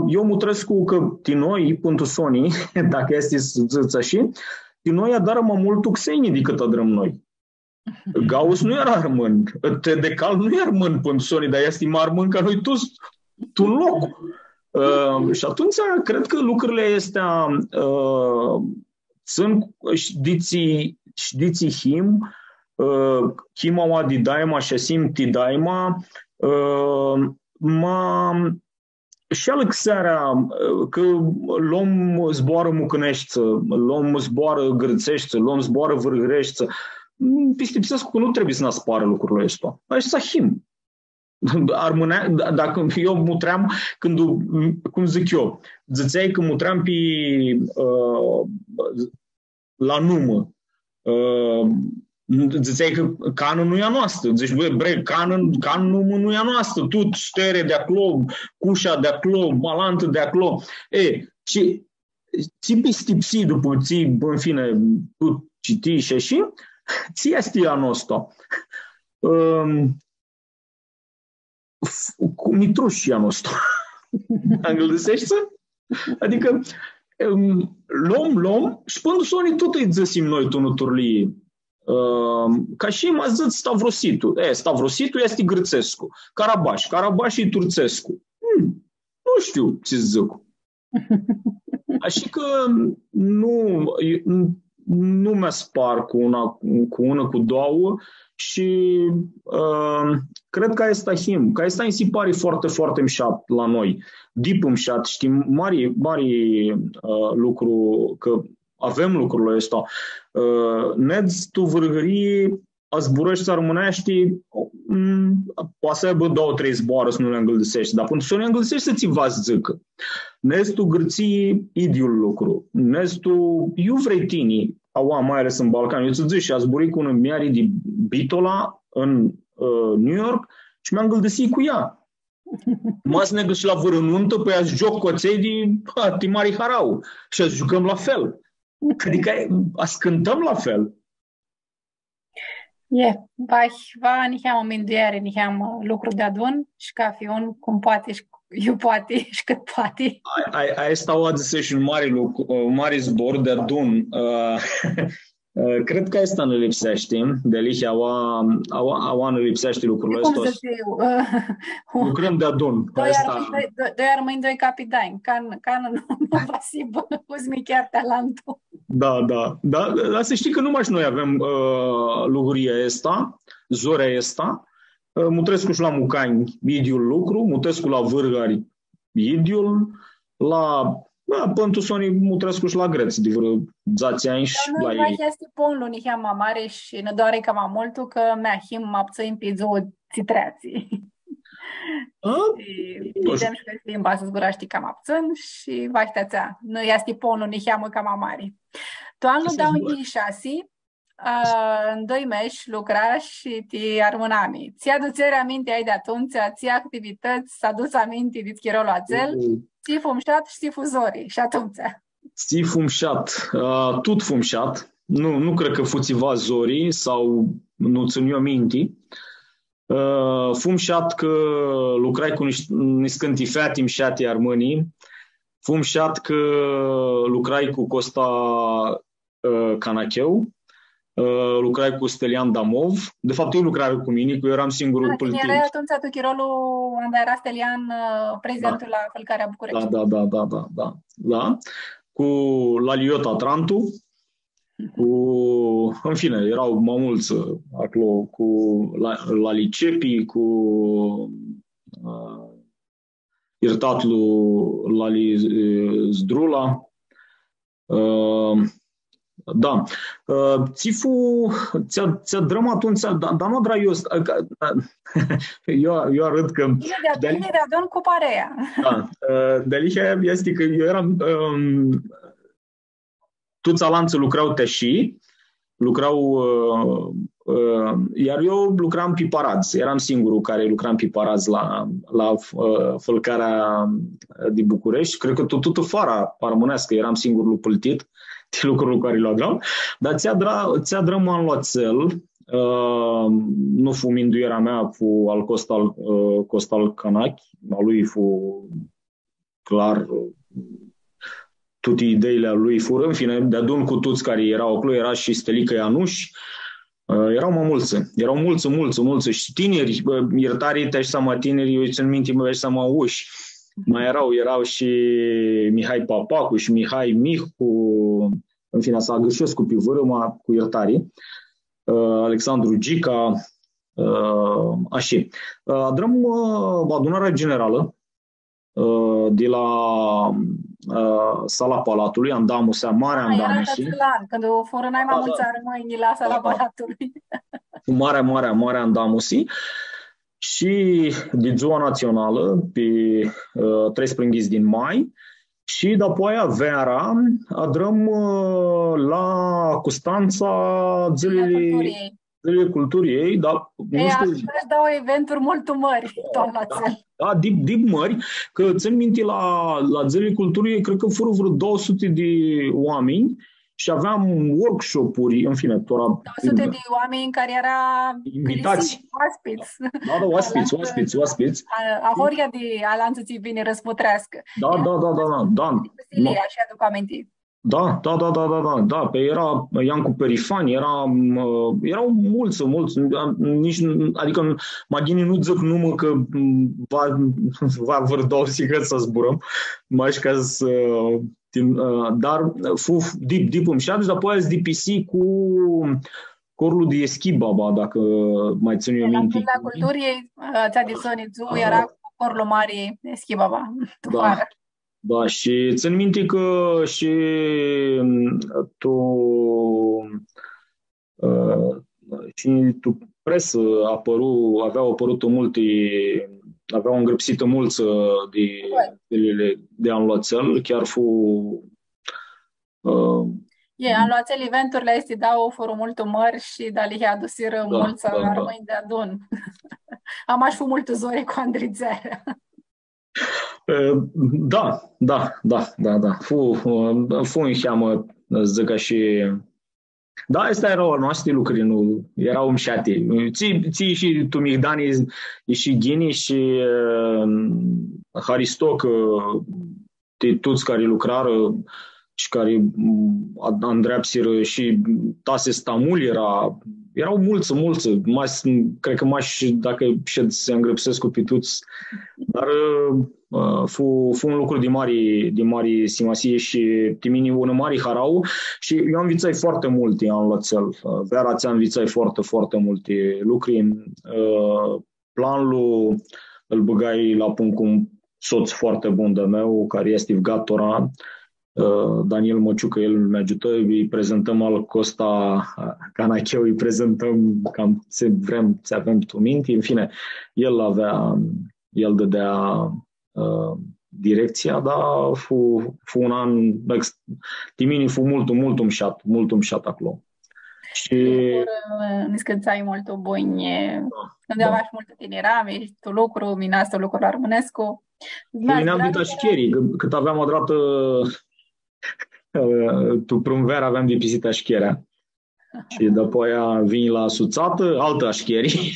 [SPEAKER 2] eu mă trăiesc cu că din noi, pentru Sony, dacă este să ziți așa, din noi adară mai mult tuxenii decât adrăm noi. Gauss nu era armân, Decal nu era armân pentru Sony, dar este mai armân ca noi toți, tu în loc. Și atunci cred că lucrurile astea sunt știții him, hima di daima și asim ti daima, și alăc seara că luăm zboară mucănești, luăm zboară grățești, luăm zboară vârgărești, pistipsesc că nu trebuie să ne aspară lucrurile astea. Așa să him. Dacă eu mutream, cum zic eu, ziceai că mutream pe la numă, ziceai că canul nu e a noastră. Zici, băi, canul nu e a noastră. Tu stere de acolo, cușa de acolo, balantă de acolo. Și ți pistipsi după ți, în fine, tu citi și așa, ți este a nostru. Cu mitrușia nostru. Anglesește? Adică luăm și până Sony tot îi zăsim noi tunuturile. Ca și m-a zis Stavrositul. Stavrositul este Grățescu. Carabaș e Turțescu. Nu știu ce zic. Așa că nu mă spar cu una, cu două și cred că asta him, că asta îmi se pare foarte, foarte mșat la noi. Deep mșat, știm, mari lucru, că avem lucrurile astea. Nedz tu vârgării, a zburăști să rămânești, poate să aibă 2-3 zboară să nu le îngălzești, dar pentru să le îngălzești să ți vas zică. Nedz tu gârții idiul lucru. Nedz tu, eu vrei tini, mai ales în Balcan, eu ți zic și a zburit cu un miari de Bitola în New York și mi-am îngălzit cu ea. M-a negă și la vărănuntă, păi aș joc coței de Timari Harau și aș jucăm la fel. Adică cântăm la fel.
[SPEAKER 1] Va niheam o minduiare, niheam lucru de adun și ca fi un cum poate și eu poate și cât poate.
[SPEAKER 2] Asta o aduse și un mare zbor de adun. Cred că asta ne lipsește. De lichea aua ne lipsește lucrurile astea. Lucrăm de adun.
[SPEAKER 1] Doi armâini, doi capitani. Can nu va si bă, uzmi chiar talentul.
[SPEAKER 2] Da, dar să știi că numai și noi avem luguria asta, zorea asta. Mutrescu și la Mucani, idiul lucru, Mutrescu la Vârgari, idiul, la Pântusoni, Mutrescu și la Greț, de vreo 10 ani și la
[SPEAKER 1] ei. Noi este ponlu, nihea mare și ne doare că m-am multul că mea apțăim pe zo citreații. Idem și pe limba să zguraști cam apțân și vașteațea. Nu este ponlu, nihea mă cam mare. Tu anul dau în 6, în 2 meși lucra și ti armânami. Ți aducere aminte ai de atunci, ți activități, s-a dus aminte de schirolul ațel, ți fumșat și ți fuzori și atunci.
[SPEAKER 2] Ți fumșat, tot fumșat, nu cred că fuțiva zorii sau nu țin eu minte. Fumșat că lucrai cu niște fetim șati armânii, fumșat că lucrai cu Costa Canacheu, lucrai cu Stelian Damov. De fapt, eu lucrai cu mine, că eu eram singurul pâltit.
[SPEAKER 1] Erai atunci tu chirolul unde era Stelian prezentul la Fălcarea București.
[SPEAKER 2] Da. Cu Laliota Trantu, în fine, erau mai mulți acolo, cu Lali Cepi, cu iertatlu Lali Zdrula. Da. Țifu ți-a drăm atunci, dar nu drag eu arăt că...
[SPEAKER 1] De adun cu parea.
[SPEAKER 2] Da. De este că eu eram... Toți alanții lucrau teși, iar eu lucram pe paradzi. Eram singurul care lucram pe paradzi la Fălcarea din București. Cred că tot fara armonească eram singurul pâltit de lucruri care le aveam. Dar ți-a drămă în loțel, nu fu minduierea mea, fu al Costal Canachi, a lui fu clar... toate ideile lui fură, în fine, de adun cu toți care erau acolo, era și Stelica Ianuș, erau mulți și tineri, iertarii te-aș seama tineri, eu țin minte, mă seama uși, mai erau și Mihai Papacu și Mihai Mihu, în fine, s-a gâșesc cu vârâma, cu iertarii, Alexandru Gica, așa. Adrăm adunarea generală de la Sala Palatului, Andamusea, Marea Andamusi.
[SPEAKER 1] Când o fură n-ai mai mulți armâini la Sala Palatului.
[SPEAKER 2] Marea Andamusi. Și de ziua națională, pe 13 din mai, și după aia vera adrăm la Constanța zilele culturii, dar
[SPEAKER 1] nu știu. Aș dau eventuri mult mări, toamna țel.
[SPEAKER 2] Da, dip mări, că țin minte la zilele culturii, cred că fură vreo 200 de oameni și aveam workshop-uri, în fine,
[SPEAKER 1] 200 de oameni care era
[SPEAKER 2] invitați. Oaspeți.
[SPEAKER 1] Ahoria de alanțății bine răsputrească.
[SPEAKER 2] Da.
[SPEAKER 1] Așa aduc amintit.
[SPEAKER 2] Da, pe era Iancu Perifani, erau mulți, adică Maghini nu zic numai că va vârdau sigări să zburăm, mai ca să... Dar fu dip îmi șadus, dar apoi azi DPC cu corul de Eschibaba, dacă mai țin eu minte.
[SPEAKER 1] La culturii, ți-a disonițu, era cu corul mare Eschibaba.
[SPEAKER 2] Da, și țin minte că și tu presă aveau apărut multe, aveau îngrăpsită mulți de anloțel, chiar
[SPEAKER 1] anloțel eventurile este dau fără mult mări și le adusiră mulți armâini de adun. Am aș fu multe zori cu Andrițerea.
[SPEAKER 2] Da. Fu în cheamă, zic ca și... Da, astea erau al noastre lucruri, nu erau îmșate. Ții și tu, Migdani, și Ghini și Haristoc, toți care lucrară, și care îndreapsiră și Tase Stamul erau mulți, cred că dacă se îngrăpsesc cu pituți, dar fu un lucru de mari simasie și timini ună mari harau și eu am vițai foarte multe în lățel. Vera ți-am vițai foarte, foarte multe lucruri. Planul îl băgai la punct cu un soț foarte bun de meu, care este Gatora, Daniel Măciucă, el mi ajută, îi prezentăm al Costa Canacheu, îi prezentăm cam ce vrem, ce avem tu minte, în fine, el dădea direcția, dar fu un an, Timini fu mult umșat acolo. Și
[SPEAKER 1] ne scățai mult bănie, când aveai multă tinerame, tu lucru, minasto lucru la Rămânescu.
[SPEAKER 2] Ne-am dit așcherii, cât aveam o dată tu prunvera aveam de pisit așcherea. Și după aia vin la Suțată, altă așcherii.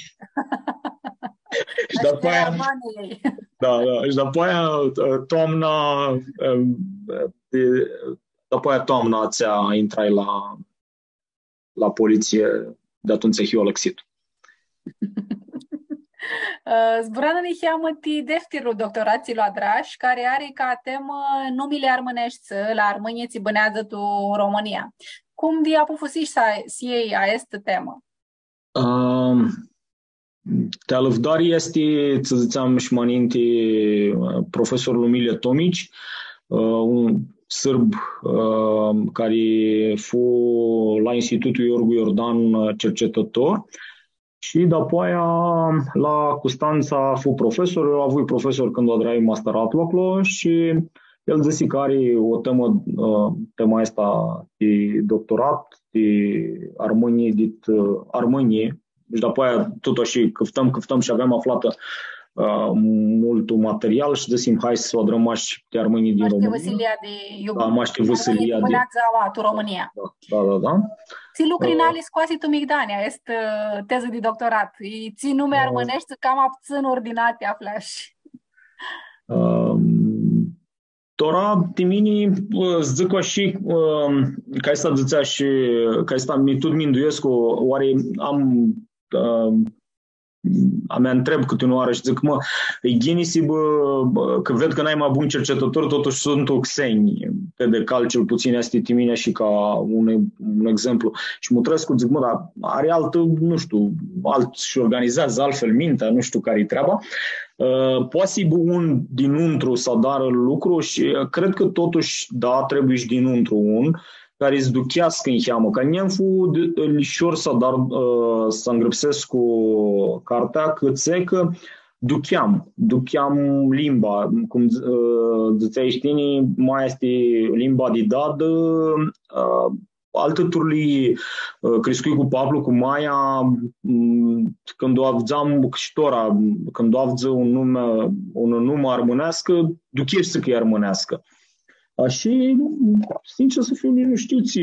[SPEAKER 2] Și după aia, și după aia toamna ți-a intrai la poliție, de atunci eu lăxit.
[SPEAKER 1] Zbrana cheamă ti deftirul doctorații la Draș, care are ca temă numile armânești la Armânie ți bânează tu România. Cum vi-a pufusiș să iei a este temă?
[SPEAKER 2] Te alăvdari este, să ziceam și măninte, profesorul Umile Tomici, un sârb care fu la Institutul Iorgu Iordan cercetător. Și după aia, la Constanța, fu profesor, eu am avut profesor când o drăi masteratul acolo și el zice că are o tema asta de doctorat, de Armânie, și după aia totuși câftăm și aveam aflat mult material și zicem hai să o drămași de Armânie din România.
[SPEAKER 1] Maște Vasilia de România.
[SPEAKER 2] Da.
[SPEAKER 1] Ți lucri în ales scoase tu Migdania, este teză de doctorat. Ți nume armânești cam abțin ordinate aflași.
[SPEAKER 2] Tora timini zic și ca asta zicea și ca asta mi tot minduiesc oare am întreb câte o oară și zic, e genisi, că ved că n-ai mai bun cercetător, totuși sunt oxeni, pe de cal cel puțin este Timinea și ca un exemplu. Și Mutrescu zic, dar are altă, nu știu, și organizează altfel mintea, nu știu care-i treaba. Poate un dinăuntru să dară lucru și cred că totuși, da, trebuie și dinăuntru un, care îți duchească în cheamă. Că nu fu lișor să îngrăpsesc cu cartea, că ducheam limba. Cum ziceai știinii, mai este limba de dadă, altăturile crescui cu Pablo, cu Maia, când o avzeam ștora, când o avză un nume armânească, duchește că e armânească. Și, sincer să fiu, nu știu ți...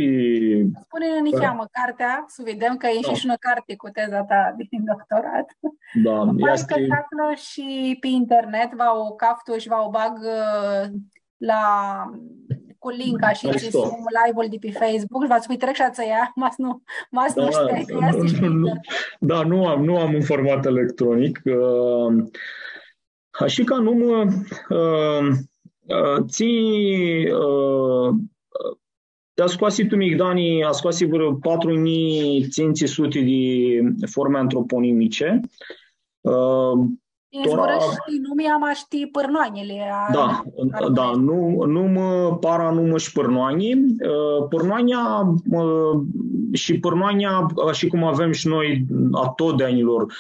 [SPEAKER 1] Spune-ne cheamă cartea, să vedem că e și una carte cu teza ta din doctorat.
[SPEAKER 2] Da,
[SPEAKER 1] este... că află și pe internet, va o caftu și va o bag cu linka și ți live-ul de pe Facebook și v-ați uitat și ați ea, nu știu că este și
[SPEAKER 2] Da, nu am un format electronic. Și ca numă... te-a scoase tu Migdani, a scoase vreo 4500 de forme antroponimice.
[SPEAKER 1] Nu am ști pârnoanele.
[SPEAKER 2] Da, numă, paranumă și pârnoani. Pârnoania și pârnoania, așa cum avem și noi a tot de anilor,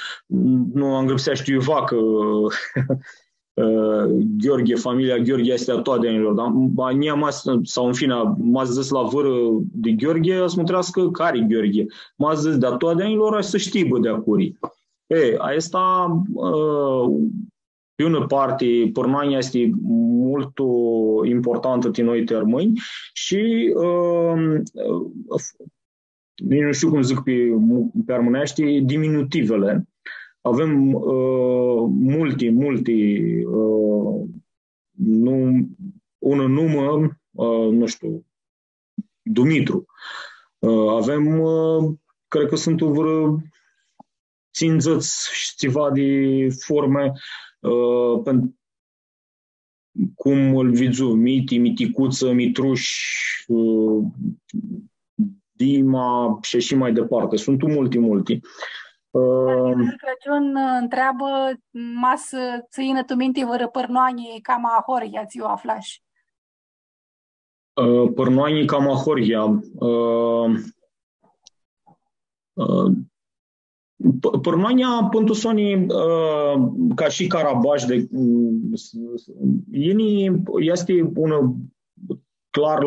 [SPEAKER 2] nu am grăpsea știu vacă, Gheorghe, familia Gheorghe este a toate anilor, dar sau în fine, m-a zis la vâră de Gheorghe, să mă trească care Gheorghe. M-a zis de a toate anilor, să știi de acurii. Asta, pe una parte, Pârnania este mult importantă din noi termeni și nu știu cum zic pe armânește, diminutivele. Avem multe, un numă, nu știu, Dumitru. Avem, cred că sunt vreo ținzăți și ceva de forme, cum îl vizu, Miti, Miticuță, Mitruș, Dima și așa mai departe. Sunt multi.
[SPEAKER 1] Crăciun întreabă, mas țină tu minte vără părnoanie cam a Horja, ți-o aflași?
[SPEAKER 2] Părnoanie cam a Horja. Părnoania pentru Sony, ca și Carabaș, este unul clar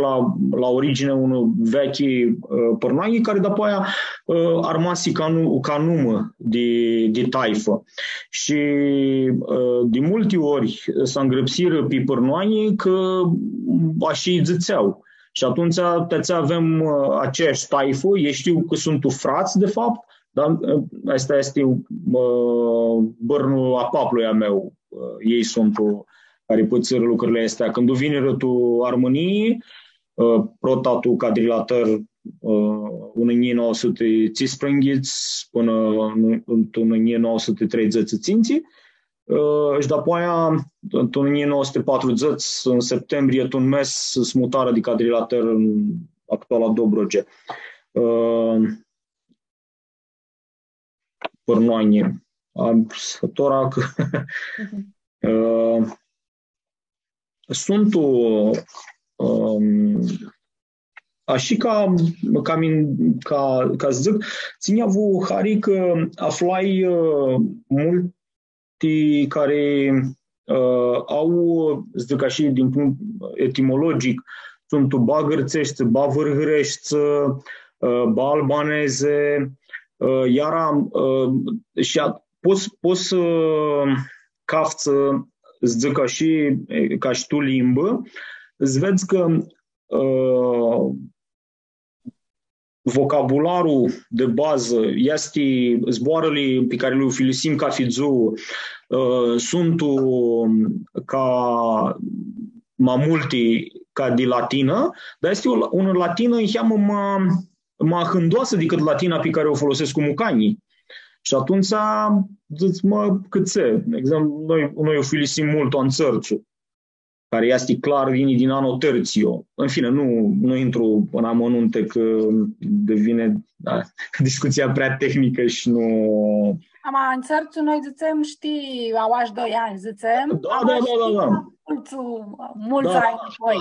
[SPEAKER 2] la origine, unul vechi părnoanie, care după aia armasi ca numă de taifă. Și de multe ori s-a îngrăpsiră pe părnoanie că așa îi zițeau. Și atunci avem aceeași taifă, ei știu că sunt frați, de fapt, dar asta este bărnul apaplui a meu. Ei sunt care pățără lucrurile astea. Când vine rătul armoniei, protatul cadrilator în 1913 până în 1930 ținții, și după aia, în 1940, în septembrie, un mes smutarea de cadrilator în actuala Dobroge. Părnoanie. Sătora că sunt așa ca să zic, ține avu hari că aflai multi care au, zic așa, din punct etimologic, sunt ba gârțești, ba vârhărești, ba albaneze, iar poți cafță, zic ca și tu limbă, îți vezi că vocabularul de bază este zboarele pe care le folosim ca fizu, sunt ca mai multe ca de latină, dar este o latină mai hândoasă decât latina pe care o folosesc cu mucanii. Și atunci zici, câțe. De exemplu, noi o folosim mult o înțărțu, care este clar vine din anul terțio. În fine, nu intru în amănunte că devine discuția prea tehnică și nu...
[SPEAKER 1] Ama înțărțu noi zicem, știi, au aș 2 ani, zicem.
[SPEAKER 2] Da.
[SPEAKER 1] Mulți ani apoi.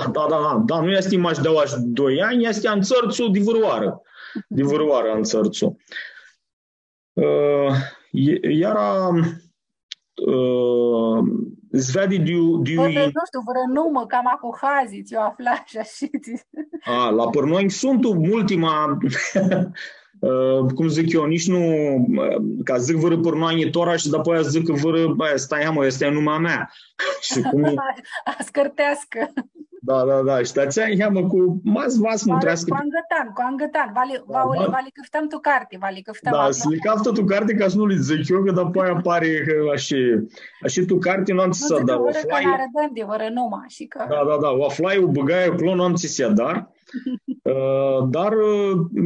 [SPEAKER 2] Da, nu este maș de aș 2 ani, este înțărțu de vârvoară înțărțu. Iar zvedi
[SPEAKER 1] nu știu, vreo numă, cam cu hazi, ți-o aflași așa.
[SPEAKER 2] La părnoini sunt ultima, cum zic eu, nici nu, ca zic vără părnoanie tora și după aia zic că vără, asta e numea mea. Și cum e...
[SPEAKER 1] Scărtească.
[SPEAKER 2] Da, și dați aia cu vas mă trească.
[SPEAKER 1] Cu angătan, vali câftăm tu carte,
[SPEAKER 2] Da, să le caftă tu carte ca să nu le zic eu, că după aia pare că așa tu carte nu am ți să dar.
[SPEAKER 1] Nu zic că arădăm de vără numai și că...
[SPEAKER 2] Da, o aflai, o băgai acolo, nu am ți să dar. Dar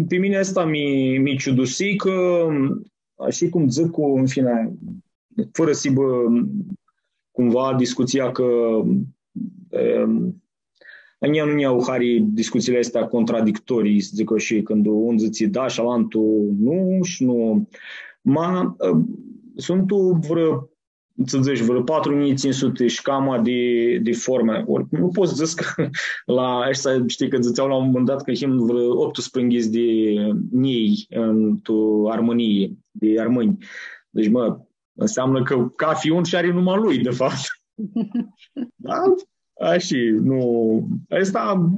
[SPEAKER 2] pe mine asta mi ciudusi că, așa cum zic, în fine, fără să cumva discuția că nu iau hari discuțiile astea contradictorii, să zic eu, și când un zice da și alantul nu și nu. Sunt vreo 4500 și cam de forme. Ori nu poți zic că la așa, știi că ziceau la un moment dat că him vreo 18 de niei în armonie, de armâni. Deci, înseamnă că ca fiun și are numai lui, de fapt. Da? Așa, nu. Asta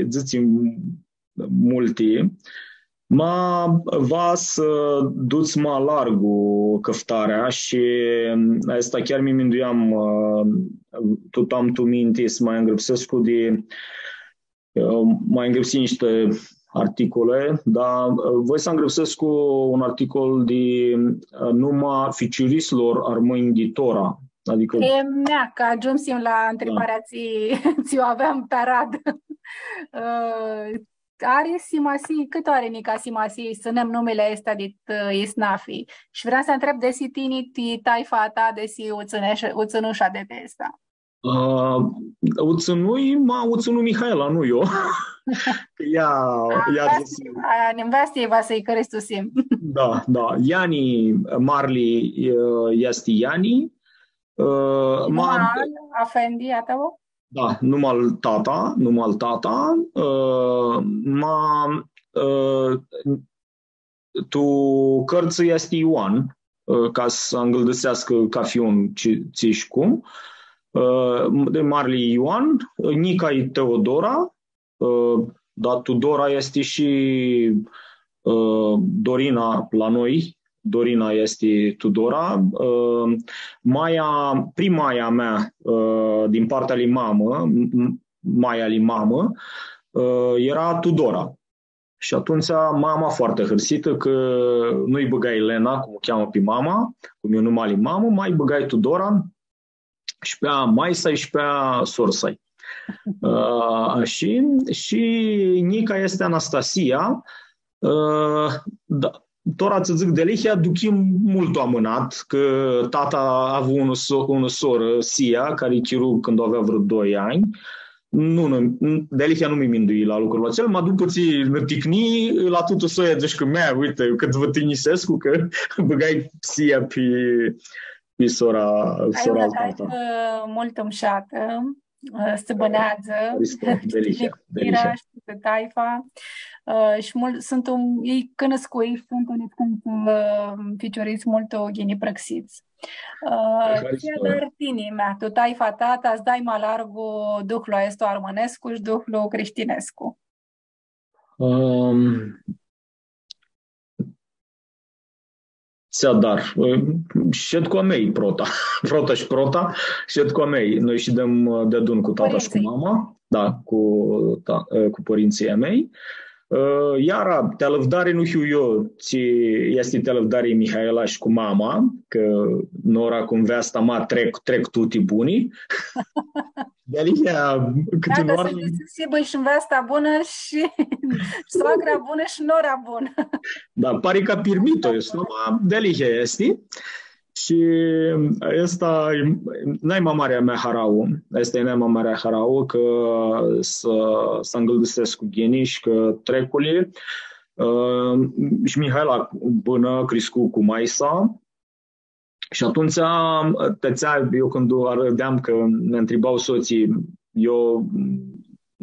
[SPEAKER 2] ziți multe. Va să duți mai largul căftarea și asta chiar mi minduiam tot am tu minte să mai îngrăpsesc mai îngrăpsi niște articole, dar voi să îngrăpsesc cu un articol de numai ficiurislor armâni de Tora. Adică...
[SPEAKER 1] E mea, că ajungem la întrebarea ți-o aveam pe rad. Are Simasi, cât are Nica Simasi, sunem numele ăsta de Isnafi. Și vreau să întreb de si tini ti taifa ta de si uțănușa de testa.
[SPEAKER 2] Uțănu Mihaela, nu eu. Ea
[SPEAKER 1] Nevastie va să-i cărestusim.
[SPEAKER 2] Da. Iani Marli este Iani.
[SPEAKER 1] Afendi, atău?
[SPEAKER 2] Da, numai tata. Tu cărți este Ioan, ca să îngâldăsească ca fiun ți-și cum. De Marli Ioan, Nica e Teodora, dar Tudora este și Dorina la noi. Dorina este Tudora. Primaia mea din partea lui mamă, maia lui mamă, era Tudora. Și atunci mama foarte hărțită că nu-i băgai Elena, cum o cheamă pe mama, cum eu numai lui mamă, mai băgai Tudora și pe Maisai și pe Sorsai. Și Nica este Anastasia. Da. Tora să zic de Lehia, duchim mult amânat, că tata a avut o soră, Sia, care chirurg când avea vreo 2 ani. De Lehia nu mi mindui la lucrul acela, mă după ți ticni la tutul soia, zici că mea, uite, cât vă tinisescu, că băgai Sia pe sora tata.
[SPEAKER 1] Mult îmșată, stăbânează,
[SPEAKER 2] Delihia.
[SPEAKER 1] știu taifa. Și ei cănăscui sunt când ficioriți mult o ghini prăxiți. Dar tini mea, tu taifa tata, îți dai mai largu duhlu esto armănescu și duhlu creștinescu.
[SPEAKER 2] Dar șed cu a mei prota și prota, șed cu a mei. Noi și dăm de adun cu tata și cu mama, da, cu părinții mei. Iar te lăvdare nu știu eu, ți este te lăvdare Mihaela și cu mama, că nora cum vesta ma trec tuti bunii. De alia câte
[SPEAKER 1] nori... Da, să se și vesta bună și soacra bună și nora bună.
[SPEAKER 2] Da, pare că pirmito este, ma de alia este. Și asta n-ai marea mea harau. Asta e n-ai marea harau că să îngâldăsesc cu ghenii și că trecule. Și Mihaela până crescu cu Maisa. Și atunci eu când arădeam că ne întrebau soții, eu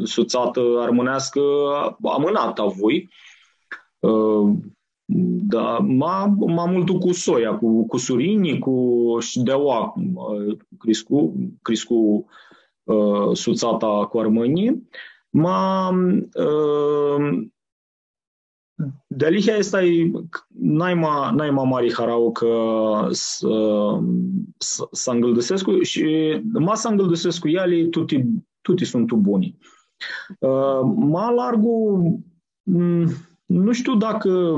[SPEAKER 2] soțată armânească amânat a voi. Da, m-am mult cu soia, cu surini, cu șdeaua, criscu suțata cu armânii. De lihea asta n-ai mari harau că să îngâldăsesc și să îngâldăsesc cu ele, tuti sunt buni. Largu nu știu dacă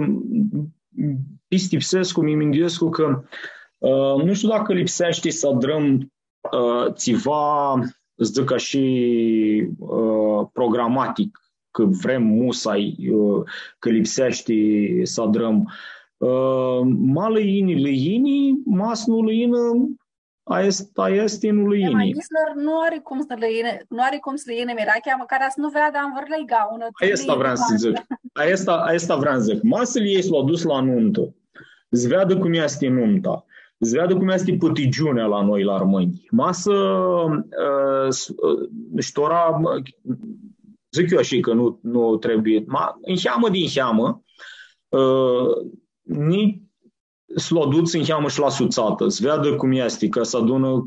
[SPEAKER 2] Pistipsescu, mi-minduiescu că nu știu dacă lipsește să adrăm țiva, zic ca și programatic, că vrem musai, că lipsește să adrăm. Lăini, mas nu lăină, a este nu lăini.
[SPEAKER 1] Nu are cum să lăine Mirachea, măcar să nu vrea, dar în vârlei gaună.
[SPEAKER 2] Asta vreau să zic. Asta vreau să zic. Masele ei s-l-au dus la nuntă. Îți vedă cum este nunta. Îți vedă cum este pătigiunea la noi, la români. Masă, ștora, zic eu așa că nu trebuie, încheamă din cheamă, s-l-o duț încheamă și la suțată. Îți vedă cum este, că să adună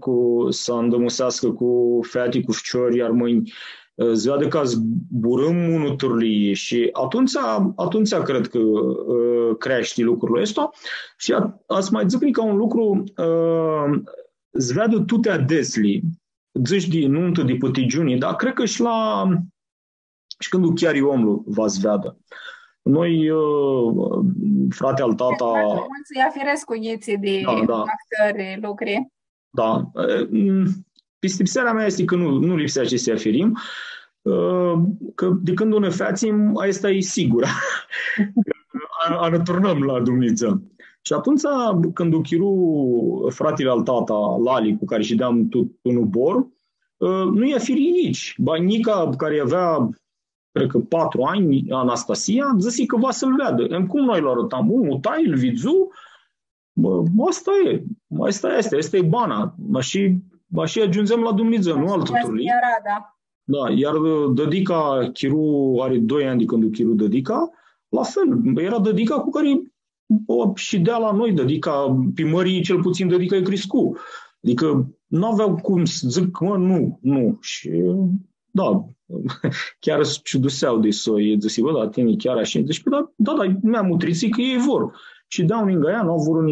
[SPEAKER 2] să îndămusească cu fete, cu șciori, iar mâini, îți vedă că zburăm unul târlie și atunci cred că crește lucrurile ăsta. Și ați mai zic ca un lucru, îți vedă tutea desli, zici de nuntă, de pătigiuni, dar cred că și când chiar e omul va-ți vedă. Noi, frate al tata...
[SPEAKER 1] Să ia firesc cu gheții de actori, lucruri.
[SPEAKER 2] Da. Pistipserea mea este că nu lipsește să aferim. că de când o ne feațim, asta e sigur. A returnăm la Dumnezeu. Și atunci, când o chiru fratele al tata, Lali, cu care și deam tot în bor, nu i-a firii nici. Banica, care avea, cred că 4 ani, Anastasia, zise că va să-l vadă. Cum noi îl arătam? Tai, îl vizu, asta e bana. Și ajungem la Dumnezeu, nu altul turli. Da, iar dădica Chiru are 2 ani de când o chiru dădica, la fel, era dădica cu care și dea la noi, dădica, pe mării cel puțin dădica e crescut. Adică nu aveau cum să zic, nu. Și da, chiar se ciuduseau de soi, zice, da, tine chiar așa. Deci, da, mi-am utrițit că ei vor. Și dau lângă ea, nu au vrut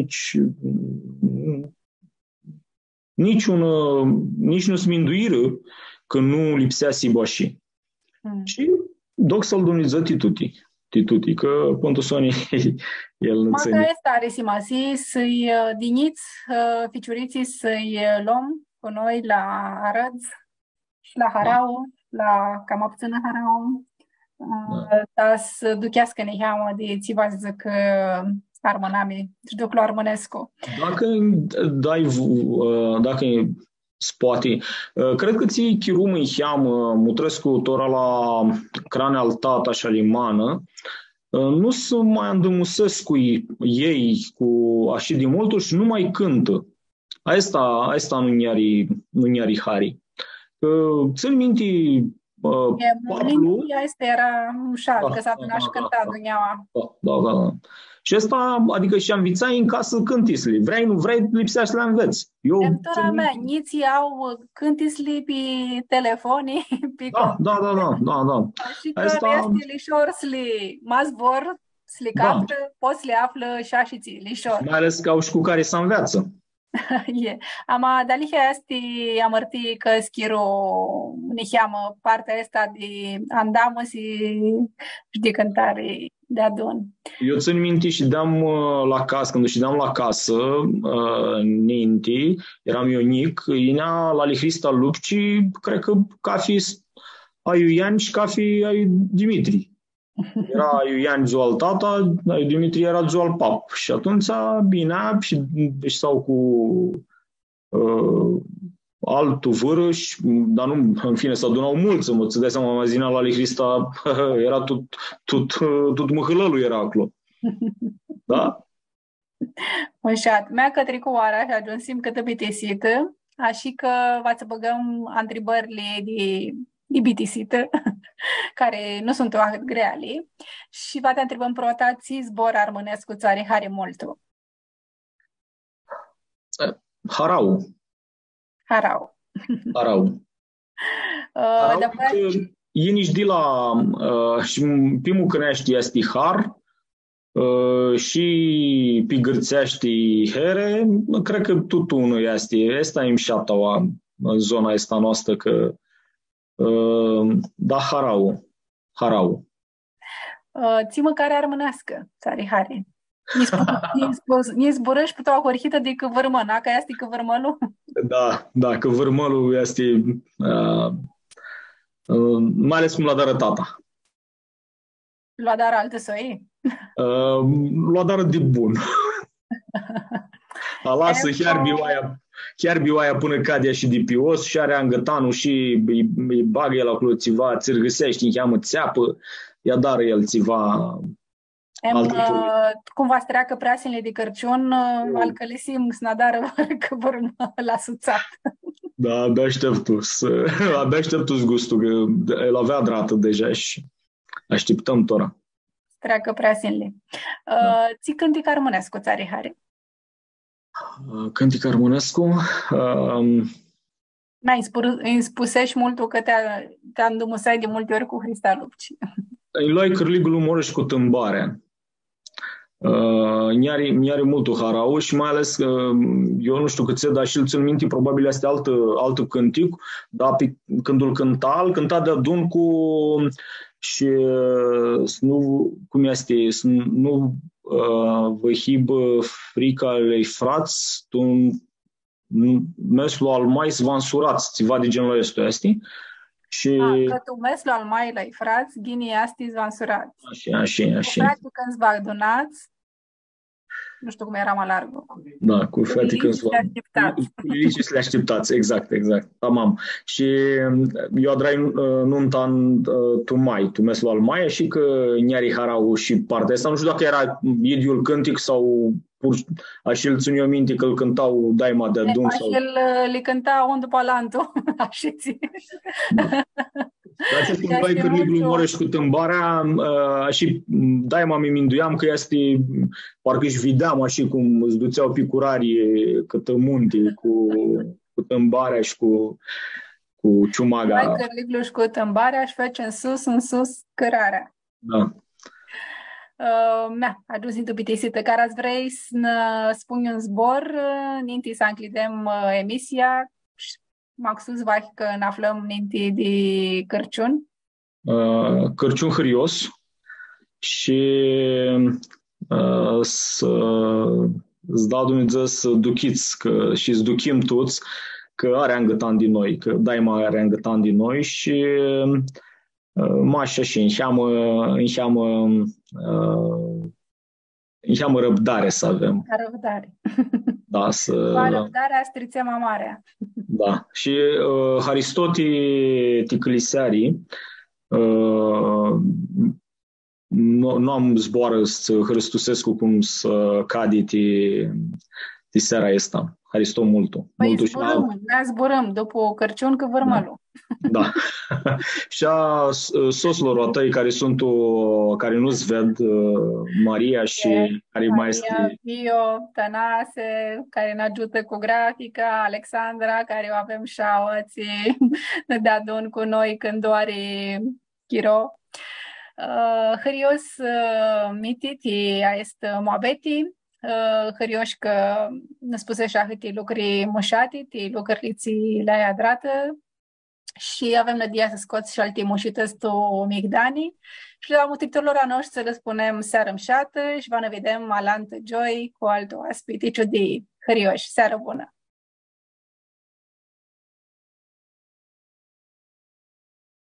[SPEAKER 2] nici nu sminduiră că nu lipsea Sibași. Și doc să-l Dumnezeu tituti, că pentru Sony el nu înțeleg.
[SPEAKER 1] Maca este arisimasi să-i diniți, ficiuriții să-i luăm cu noi la Arăț și la Harau, la Camapțână Harau, dar să duchească neheamă de țiva zic armănami, și duc la Armănescu.
[SPEAKER 2] Dacă spate, cred că ții chirum în heamă, mutrescu tora la crane al tata și alimană, nu se mai îndămusesc cu ei, cu așa de multul și nu mai cântă. Asta nu i-ari hari. Țin minte,
[SPEAKER 1] Pablo... Asta era ușat, că s-a adunat și cânta duneaua.
[SPEAKER 2] Da. Și asta, adică și-am învățat în casă cântisli. Vrei, nu vrei, lipsea să le înveți.
[SPEAKER 1] Temptura mea, niții au cântisli pe telefonii, pe
[SPEAKER 2] Da.
[SPEAKER 1] Și că este lișor să-li mazbor, să-li captă, poți să le află și ții, lișor.
[SPEAKER 2] Mai ales că au și cu care să înveață.
[SPEAKER 1] Ama dalihea este amărti că schiru neheamă partea asta de andamă și de cântare de adun.
[SPEAKER 2] Eu țin minte și deam la casă, când ședeam la casă, ninti, eram eu mic, inea la Lihrista Lupci, cred că ca fi Aiuian și ca fi Aiu Dimitri. Era Aiuian ziua al tata, Aiu Dimitri era ziua al pap. Și atunci bine, și sau cu altul vârâș, dar nu, în fine, s-a adunau mulți, îți dai seama, magazina la Lihrista, era tot măhălălul era acolo. Da?
[SPEAKER 1] Mășat. Mea că tricoara și ajunsim câtă bitesită, așa că va să băgăm întrebările de bitesită, care nu sunt o greale, și va te întrebăm protații zbor armănescu țare hare multu.
[SPEAKER 2] Harau. E nici de la și primul cănești este har și pe gârțești here, cred că tot unul este. Asta e mșataua în zona asta noastră că da, harau.
[SPEAKER 1] Ți măcare armânească, țare hare. Ni zburăși pe toa horită de căvârmă, că este căvârmălul?
[SPEAKER 2] Da, căvârmălul este mai ales cum l-a dat tata.
[SPEAKER 1] L-a dat altă soi?
[SPEAKER 2] L-a dat de bun. Lasă chiar bioaia până cadea și de pios și are angătanul și îi bagă el acolo țiva, ți-l găsești, îi cheamă țeapă, i-a dară el țiva.
[SPEAKER 1] Cumva să treacă preasinile de Crăciun, alcălisim snadară că vor la suțat.
[SPEAKER 2] Da, abia așteptus gustul, că el avea drată deja și așteptăm tora.
[SPEAKER 1] Treacă preasinile. Ți cântic armânescu, țare hare?
[SPEAKER 2] Cântic armânescu?
[SPEAKER 1] Îi spusești multul că te-a îndumusai de multe ori cu Hrista Lupci.
[SPEAKER 2] Îi luai cârligul umorăși cu tâmbarea. Mi-are multul harau și mai ales eu nu știu cât dar și îl țin minte, probabil este altă cântic, dar când îl cânta de adun cu și nu, cum este, nu vă hibă frica lei frați, tu meslu al mai svansurați, țiva de genul ăsta este. Și
[SPEAKER 1] Că tu meslo al mailei frați, ghini astis vansurat. Cu
[SPEAKER 2] așa.
[SPEAKER 1] frații când vă adunați, nu știu cum era mai largul.
[SPEAKER 2] Da, cu fete când
[SPEAKER 1] Liniști așteptați.
[SPEAKER 2] lici să le așteptați, exact. Tamam. Și eu adrai nunta în tu mai, tu meslo al mai, și că niari harau și partea asta, nu știu dacă era idiul cântic sau pur așa îl țin eu minte că îl cântau daima de adun sau...
[SPEAKER 1] El le cânta unul după altul, așa zi.
[SPEAKER 2] Dar când vai că libru Mureș cu tâmbarea, și daima mi minduiam că este, parcă își videam așa cum îți duceau picurarii câtă munte cu tâmbarea și cu ciumaga.
[SPEAKER 1] Vai că libru și cu tâmbarea și face în sus, cărarea.
[SPEAKER 2] Da.
[SPEAKER 1] Adus tu pitisită, care ați vrei să ne spun un zbor, ninti să închidem emisia, Maxus vai că ne aflăm ninti de Cărciun.
[SPEAKER 2] Cărciun hârios și să-ți dau Dumnezeu să duchiți și să duchim toți că are îngătan din noi, că daima are îngătan din noi și mașa și înșeamă răbdare să avem.
[SPEAKER 1] Răbdare.
[SPEAKER 2] Da,
[SPEAKER 1] răbdarea strițema marea.
[SPEAKER 2] Da. Și Haristoti Ticlisearii nu am zboară să Hristusescu cum să cadi ti seara asta. Haristos multu.
[SPEAKER 1] Păi zburăm după Cărciun că vârmălu.
[SPEAKER 2] Da. Și a soslor atăi care nu-ți ved, Maria și care mai este...
[SPEAKER 1] Pio, Tănase, care ne ajută cu grafica, Alexandra, care o avem și aoții de adun cu noi când doare Chiro. Hrios mititi este moabeti, hrios că ne spuse și ahătii lucruri mușati, ti lucrăriții le adrată, și avem nădia să scoți și alte mușități tu migdani și la mutitorilor a noștri să le spunem seară mșată și vă ne vedem alantă joi cu altul aspiticiu de hărioși. Seară bună!